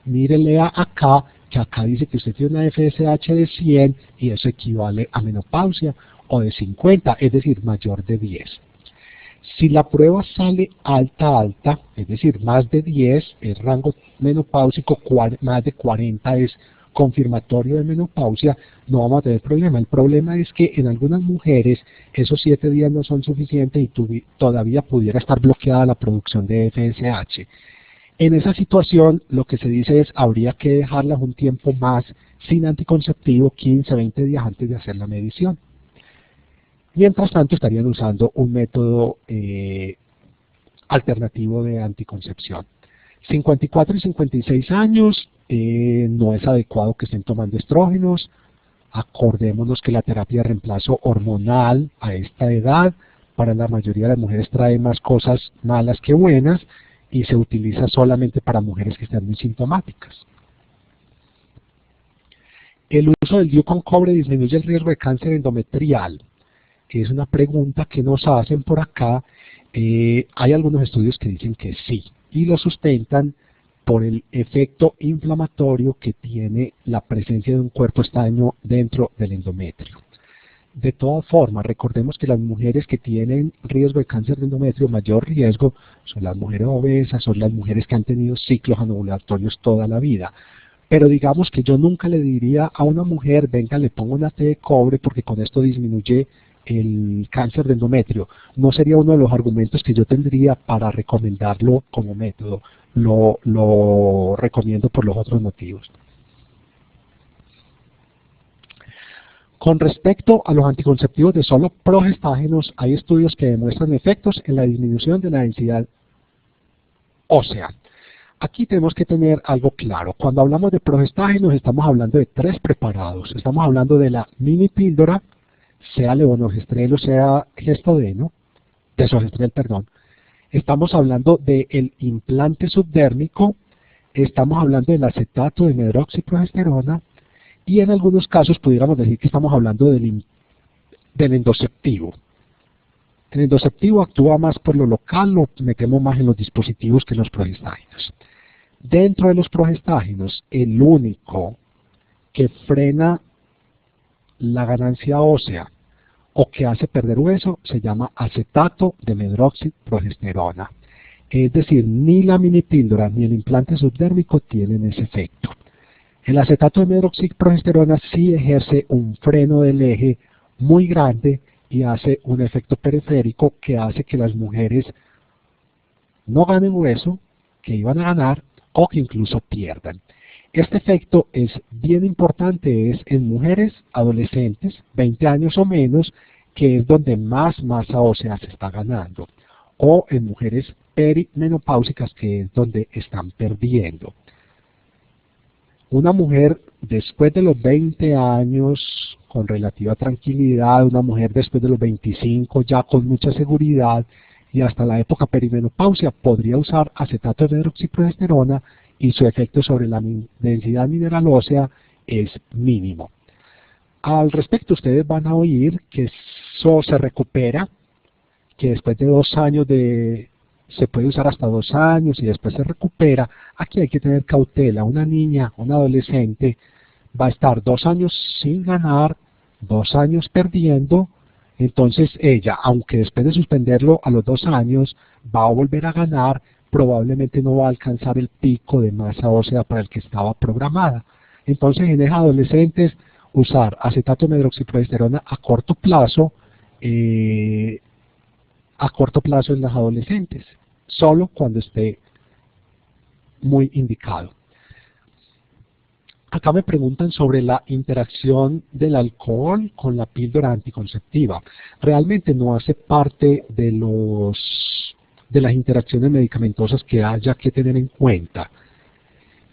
mírele acá, que acá dice que usted tiene una FSH de 100 y eso equivale a menopausia, o de 50, es decir, mayor de 10. Si la prueba sale alta, es decir, más de 10 es rango menopáusico, más de 40 es confirmatorio de menopausia, no vamos a tener problema. El problema es que en algunas mujeres esos 7 días no son suficientes y todavía pudiera estar bloqueada la producción de FSH. En esa situación lo que se dice es habría que dejarlas un tiempo más sin anticonceptivo, 15, 20 días antes de hacer la medición. Mientras tanto estarían usando un método alternativo de anticoncepción. 54 y 56 años, no es adecuado que estén tomando estrógenos. Acordémonos que la terapia de reemplazo hormonal a esta edad para la mayoría de las mujeres trae más cosas malas que buenas y se utiliza solamente para mujeres que están muy sintomáticas. ¿El uso del DIU con cobre disminuye el riesgo de cáncer endometrial? Es una pregunta que nos hacen por acá. Hay algunos estudios que dicen que sí, y lo sustentan por el efecto inflamatorio que tiene la presencia de un cuerpo estaño dentro del endometrio. De todas formas, recordemos que las mujeres que tienen riesgo de cáncer de endometrio, mayor riesgo, son las mujeres obesas, son las mujeres que han tenido ciclos anovulatorios toda la vida. Pero digamos que yo nunca le diría a una mujer, venga, le pongo una T de cobre porque con esto disminuye el cáncer de endometrio. No sería uno de los argumentos que yo tendría para recomendarlo como método. Lo recomiendo por los otros motivos. Con respecto a los anticonceptivos de solo progestágenos, hay estudios que demuestran efectos en la disminución de la densidad ósea. Aquí tenemos que tener algo claro. Cuando hablamos de progestágenos estamos hablando de 3 preparados. Estamos hablando de la mini píldora, sea levonorgestrel o sea gestodeno, desogestrel, perdón. Estamos hablando del implante subdérmico, estamos hablando del acetato de medroxiprogesterona y en algunos casos pudiéramos decir que estamos hablando del endoceptivo. El endoceptivo actúa más por lo local, lo metemos más en los dispositivos que en los progestágenos. Dentro de los progestágenos, el único que frena la ganancia ósea o que hace perder hueso se llama acetato de medroxiprogesterona. Es decir, ni la minipíldora ni el implante subdérmico tienen ese efecto. El acetato de medroxiprogesterona sí ejerce un freno del eje muy grande y hace un efecto periférico que hace que las mujeres no ganen hueso, que iban a ganar, o que incluso pierdan. Este efecto es bien importante, es en mujeres adolescentes, 20 años o menos, que es donde más masa ósea se está ganando, o en mujeres perimenopáusicas, que es donde están perdiendo. Una mujer después de los 20 años con relativa tranquilidad, una mujer después de los 25 ya con mucha seguridad y hasta la época perimenopausia podría usar acetato de medroxiprogesterona y su efecto sobre la densidad mineral ósea es mínimo. Al respecto, ustedes van a oír que eso se recupera, que después de 2 años se puede usar hasta 2 años y después se recupera. Aquí hay que tener cautela. Una niña, un adolescente, va a estar 2 años sin ganar, 2 años perdiendo. Entonces ella, aunque después de suspenderlo a los 2 años, va a volver a ganar, probablemente no va a alcanzar el pico de masa ósea para el que estaba programada. Entonces en esas adolescentes, usar acetato de medroxiprogesterona a corto plazo a corto plazo en las adolescentes, solo cuando esté muy indicado. Acá me preguntan sobre la interacción del alcohol con la píldora anticonceptiva. Realmente no hace parte de las interacciones medicamentosas que haya que tener en cuenta.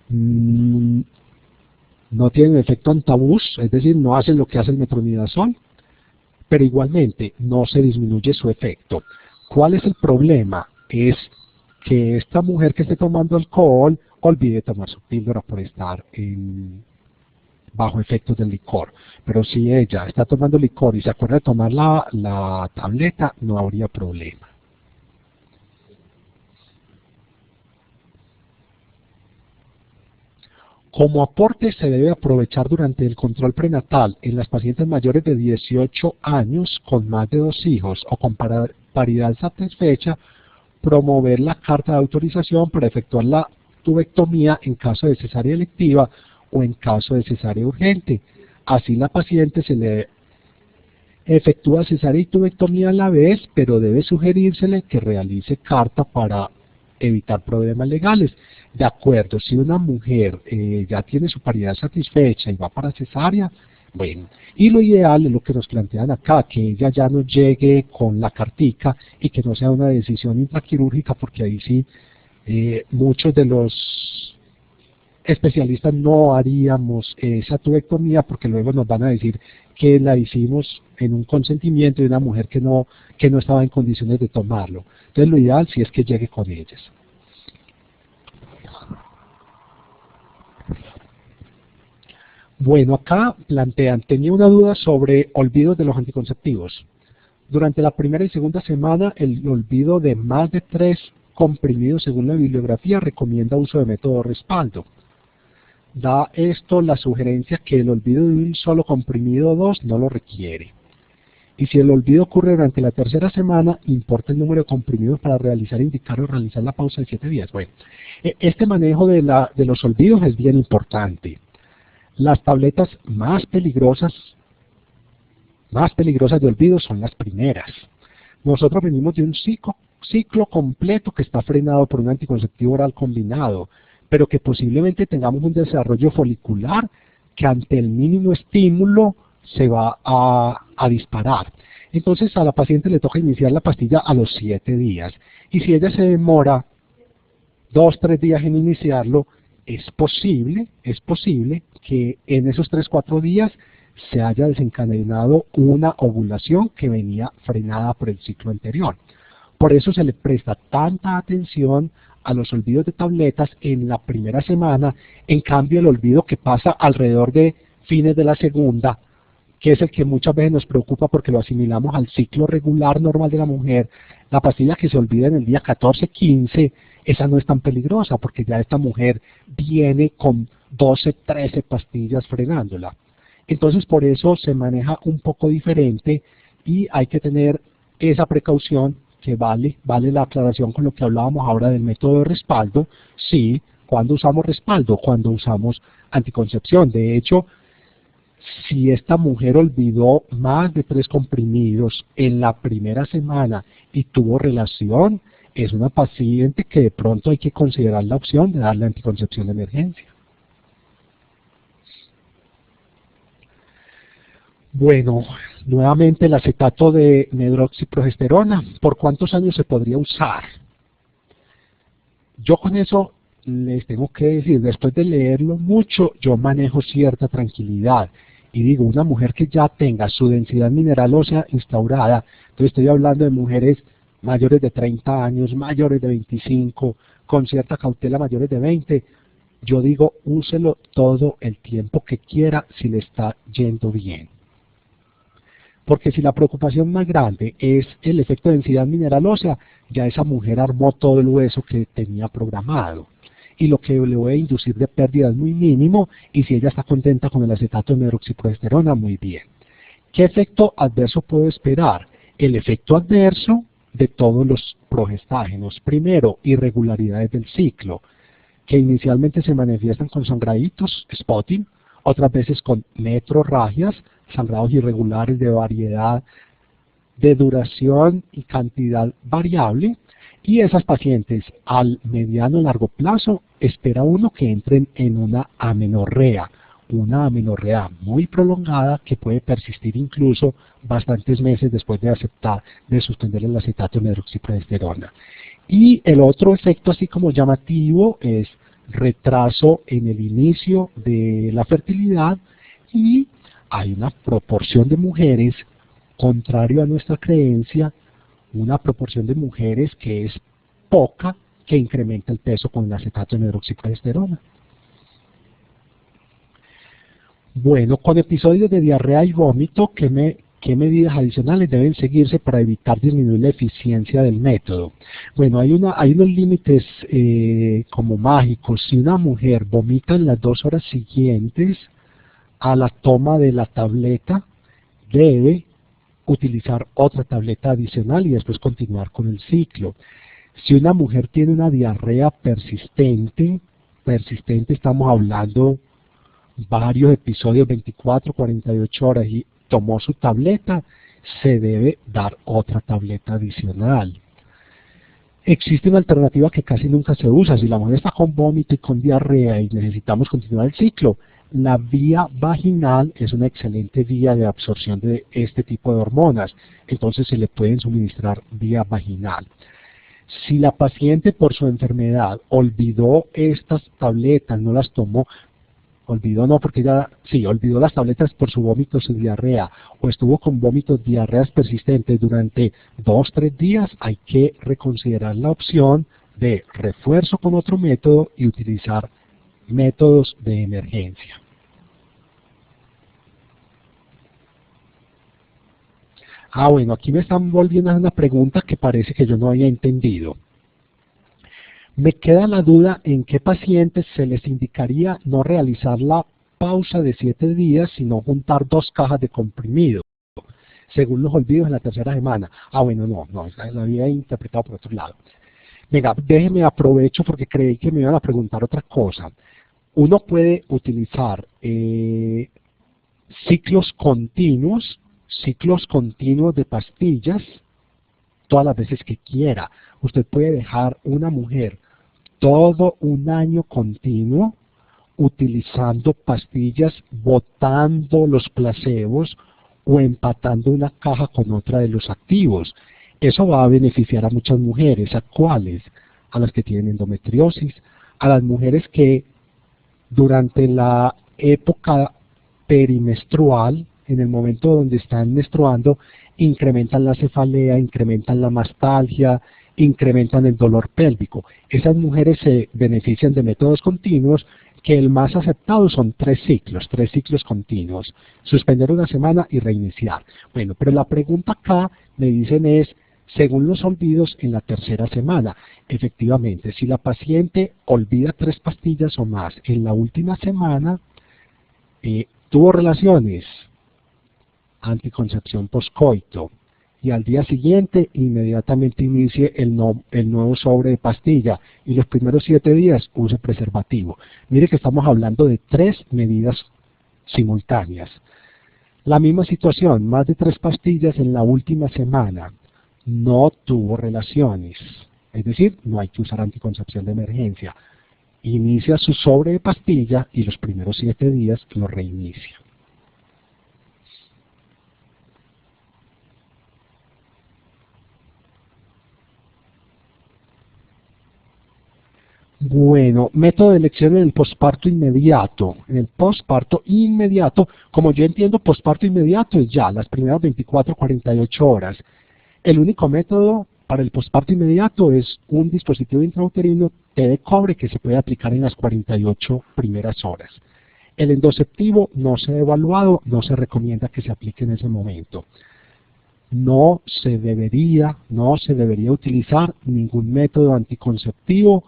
No tienen efecto antabús, es decir, no hacen lo que hace el metronidazol, pero igualmente no se disminuye su efecto. ¿Cuál es el problema? Es que esta mujer que esté tomando alcohol olvide tomar su píldora por estar bajo efectos del licor. Pero si ella está tomando licor y se acuerda de tomar la tableta, no habría problema. Como aporte se debe aprovechar durante el control prenatal en las pacientes mayores de 18 años con más de 2 hijos o con paridad satisfecha, promover la carta de autorización para efectuar la tubectomía en caso de cesárea electiva o en caso de cesárea urgente. Así la paciente se le efectúa cesárea y tubectomía a la vez, pero debe sugerírsele que realice carta para evitar problemas legales. De acuerdo, si una mujer ya tiene su paridad satisfecha y va para cesárea, bueno, y lo ideal es lo que nos plantean acá, que ella ya no llegue con la cartica y que no sea una decisión intraquirúrgica, porque ahí sí muchos de los especialistas no haríamos esa tubectomía, porque luego nos van a decir que la hicimos en un consentimiento de una mujer que no estaba en condiciones de tomarlo. Entonces lo ideal sí es que llegue con ellas. Bueno, acá plantean, tenía una duda sobre olvidos de los anticonceptivos. Durante la primera y segunda semana, el olvido de más de 3 comprimidos según la bibliografía recomienda uso de método de respaldo. Da esto la sugerencia que el olvido de un solo comprimido o 2 no lo requiere. Y si el olvido ocurre durante la tercera semana, importa el número de comprimidos para realizar, indicar o realizar la pausa de 7 días. Bueno, este manejo de los olvidos es bien importante. Las tabletas más peligrosas de olvido son las primeras. Nosotros venimos de un ciclo completo que está frenado por un anticonceptivo oral combinado, pero que posiblemente tengamos un desarrollo folicular que ante el mínimo estímulo se va a disparar. Entonces a la paciente le toca iniciar la pastilla a los 7 días. Y si ella se demora 2 o 3 días en iniciarlo, es posible que en esos 3 o 4 días se haya desencadenado una ovulación que venía frenada por el ciclo anterior. Por eso se le presta tanta atención a los olvidos de tabletas en la primera semana. En cambio, el olvido que pasa alrededor de fines de la segunda, que es el que muchas veces nos preocupa porque lo asimilamos al ciclo regular normal de la mujer, la pastilla que se olvida en el día 14-15, esa no es tan peligrosa porque ya esta mujer viene con 12-13 pastillas frenándola. Entonces por eso se maneja un poco diferente y hay que tener esa precaución que vale la aclaración con lo que hablábamos ahora del método de respaldo. Sí, cuando usamos respaldo, cuando usamos anticoncepción. De hecho, si esta mujer olvidó más de 3 comprimidos en la primera semana y tuvo relación, es una paciente que de pronto hay que considerar la opción de darle anticoncepción de emergencia. Bueno, nuevamente el acetato de medroxiprogesterona, ¿por cuántos años se podría usar? Yo con eso les tengo que decir, después de leerlo mucho, yo manejo cierta tranquilidad. Y digo, una mujer que ya tenga su densidad mineral ósea instaurada, entonces estoy hablando de mujeres mayores de 30 años, mayores de 25, con cierta cautela mayores de 20, yo digo, úselo todo el tiempo que quiera si le está yendo bien. Porque si la preocupación más grande es el efecto de densidad mineral ósea, ya esa mujer armó todo el hueso que tenía programado. Y lo que le voy a inducir de pérdida es muy mínimo, y si ella está contenta con el acetato de medroxiprogesterona, muy bien. ¿Qué efecto adverso puedo esperar? El efecto adverso de todos los progestágenos. Primero, irregularidades del ciclo, que inicialmente se manifiestan con sangraditos, spotting, otras veces con metrorragias, sangrados irregulares de variedad de duración y cantidad variable, y esas pacientes al mediano y largo plazo espera uno que entren en una amenorrea muy prolongada que puede persistir incluso bastantes meses después de suspender el acetato de hidroxiprogesterona. Y el otro efecto así como llamativo es retraso en el inicio de la fertilidad, y hay una proporción de mujeres, contrario a nuestra creencia, una proporción de mujeres que es poca, que incrementa el peso con el acetato de hidroxiprogesterona. Bueno, con episodios de diarrea y vómito, ¿qué medidas adicionales deben seguirse para evitar disminuir la eficiencia del método? Bueno, hay unos límites como mágicos. Si una mujer vomita en las 2 horas siguientes a la toma de la tableta, debe utilizar otra tableta adicional y después continuar con el ciclo. Si una mujer tiene una diarrea persistente, estamos hablando varios episodios, 24, 48 horas, y tomó su tableta, se debe dar otra tableta adicional. Existe una alternativa que casi nunca se usa. Si la mujer está con vómito y con diarrea y necesitamos continuar el ciclo, la vía vaginal es una excelente vía de absorción de este tipo de hormonas, entonces se le pueden suministrar vía vaginal. Si la paciente por su enfermedad olvidó estas tabletas, no las tomó, olvidó las tabletas por su vómito, su diarrea, o estuvo con vómitos, diarreas persistentes durante 2-3 días, hay que reconsiderar la opción de refuerzo con otro método y utilizar métodos de emergencia. Bueno, aquí me están volviendo a una pregunta que parece que yo no había entendido. Me queda la duda en qué pacientes se les indicaría no realizar la pausa de 7 días, sino juntar 2 cajas de comprimido, según los olvidos en la 3ª semana. Bueno, no, la había interpretado por otro lado. Venga, déjeme aprovecho porque creí que me iban a preguntar otra cosa. Uno puede utilizar ciclos continuos de pastillas todas las veces que quiera. Usted puede dejar una mujer todo un año continuo utilizando pastillas, botando los placebos o empatando una caja con otra de los activos. Eso va a beneficiar a muchas mujeres. ¿A cuáles? A las que tienen endometriosis, a las mujeres que durante la época perimenstrual, en el momento donde están menstruando, incrementan la cefalea, incrementan la mastalgia, incrementan el dolor pélvico. Esas mujeres se benefician de métodos continuos, que el más aceptado son 3 ciclos continuos. Suspender una semana y reiniciar. Bueno, pero la pregunta acá me dicen es, según los olvidos en la 3ª semana. Efectivamente, si la paciente olvida 3 pastillas o más en la última semana, tuvo relaciones, anticoncepción poscoito, y al día siguiente inmediatamente inicie el nuevo sobre de pastilla, y los primeros 7 días use preservativo. Mire que estamos hablando de 3 medidas simultáneas. La misma situación, más de 3 pastillas en la última semana, no tuvo relaciones, es decir, no hay que usar anticoncepción de emergencia. Inicia su sobre de pastilla y los primeros 7 días lo reinicia. Bueno, método de elección en el posparto inmediato. En el posparto inmediato, como yo entiendo, posparto inmediato es ya las primeras 24-48 horas. El único método para el posparto inmediato es un dispositivo intrauterino té de cobre que se puede aplicar en las 48 primeras horas. El endoceptivo no se ha evaluado, no se recomienda que se aplique en ese momento. No se debería utilizar ningún método anticonceptivo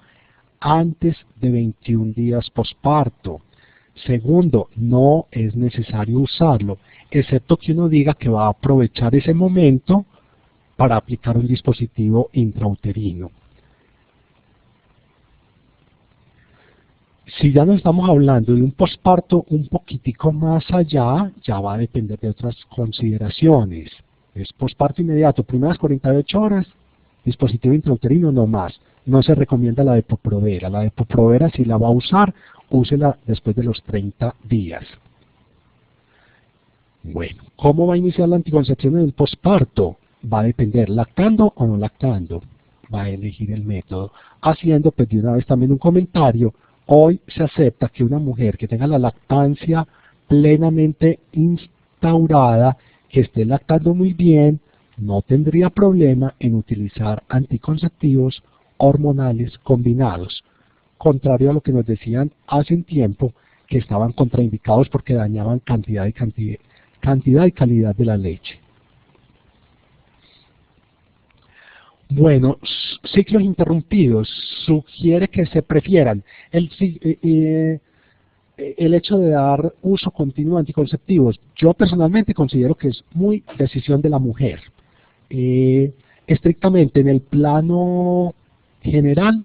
antes de 21 días posparto. Segundo, no es necesario usarlo, excepto que uno diga que va a aprovechar ese momento para aplicar un dispositivo intrauterino. Si ya nos estamos hablando de un posparto un poquitico más allá, ya va a depender de otras consideraciones. Es posparto inmediato, primeras 48 horas, dispositivo intrauterino no más. No se recomienda la Depo-Provera. La Depo-Provera, si la va a usar, úsela después de los 30 días. Bueno, ¿cómo va a iniciar la anticoncepción en el posparto? Va a depender, lactando o no lactando. Va a elegir el método. Haciendo, pues de una vez también un comentario, hoy se acepta que una mujer que tenga la lactancia plenamente instaurada, que esté lactando muy bien, no tendría problema en utilizar anticonceptivos hormonales combinados, contrario a lo que nos decían hace un tiempo, que estaban contraindicados porque dañaban cantidad y calidad de la leche. Bueno, ciclos interrumpidos sugiere que se prefieran el hecho de dar uso continuo de anticonceptivos. Yo personalmente considero que es muy decisión de la mujer. Estrictamente en el plano general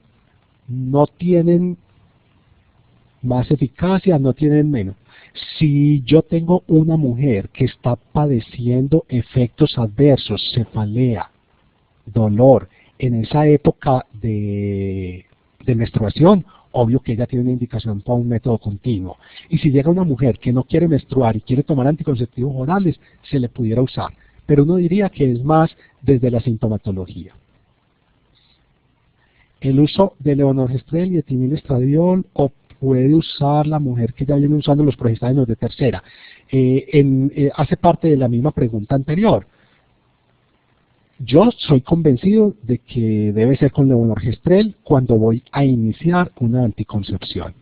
no tienen más eficacia, no tienen menos. Si yo tengo una mujer que está padeciendo efectos adversos, cefalea, dolor, en esa época de menstruación, obvio que ella tiene una indicación para un método continuo. Y si llega una mujer que no quiere menstruar y quiere tomar anticonceptivos orales, se le pudiera usar. Pero uno diría que es más desde la sintomatología. El uso de levonorgestrel y etinilestradiol, o puede usar la mujer que ya viene usando los progestágenos de tercera. Hace parte de la misma pregunta anterior. Yo soy convencido de que debe ser con levonorgestrel cuando voy a iniciar una anticoncepción.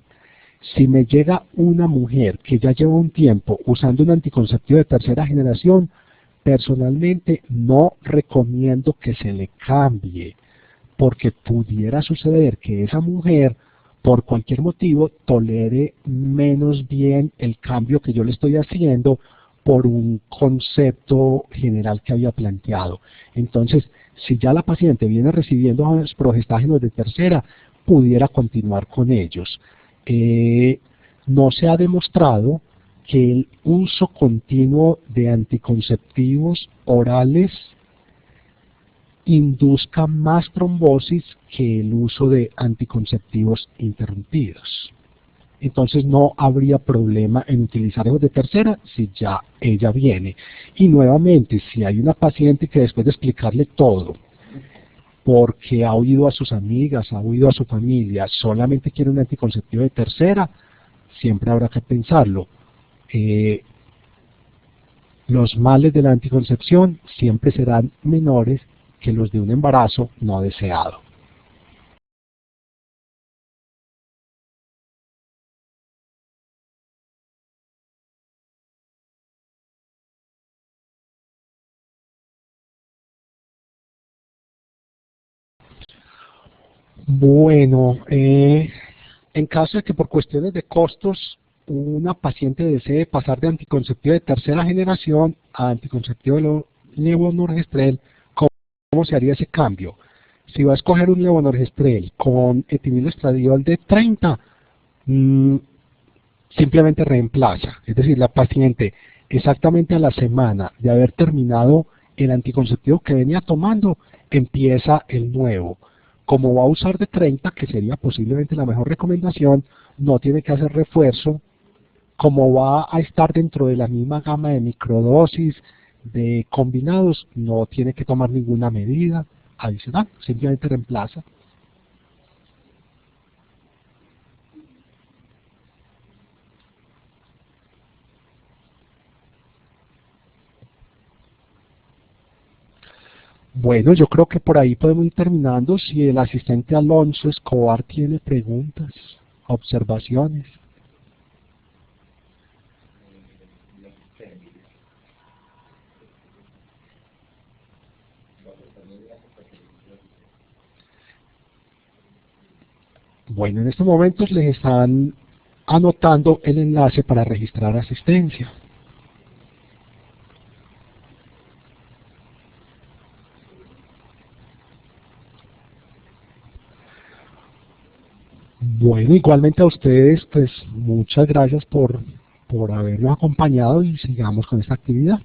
Si me llega una mujer que ya lleva un tiempo usando un anticonceptivo de tercera generación, personalmente no recomiendo que se le cambie, porque pudiera suceder que esa mujer, por cualquier motivo, tolere menos bien el cambio que yo le estoy haciendo por un concepto general que había planteado. Entonces, si ya la paciente viene recibiendo los progestágenos de tercera, pudiera continuar con ellos. No se ha demostrado que el uso continuo de anticonceptivos orales induzca más trombosis que el uso de anticonceptivos interrumpidos. Entonces no habría problema en utilizar esos de tercera si ya ella viene. Y nuevamente, si hay una paciente que después de explicarle todo, porque ha oído a sus amigas, ha oído a su familia, solamente quiere un anticonceptivo de tercera, siempre habrá que pensarlo. Los males de la anticoncepción siempre serán menores que los de un embarazo no deseado. Bueno, en caso de que por cuestiones de costos una paciente desee pasar de anticonceptivo de tercera generación a anticonceptivo levonorgestrel, ¿cómo se haría ese cambio? Si va a escoger un levonorgestrel con etinilestradiol de 30, simplemente reemplaza. Es decir, la paciente exactamente a la semana de haber terminado el anticonceptivo que venía tomando, empieza el nuevo. Como va a usar de 30, que sería posiblemente la mejor recomendación, no tiene que hacer refuerzo. Como va a estar dentro de la misma gama de microdosis, de combinados, no tiene que tomar ninguna medida adicional, simplemente reemplaza. Bueno, yo creo que por ahí podemos ir terminando. Si el asistente Alonso Escobar tiene preguntas, observaciones. Bueno, en estos momentos les están anotando el enlace para registrar asistencia. Bueno, igualmente a ustedes, pues muchas gracias por habernos acompañado y sigamos con esta actividad.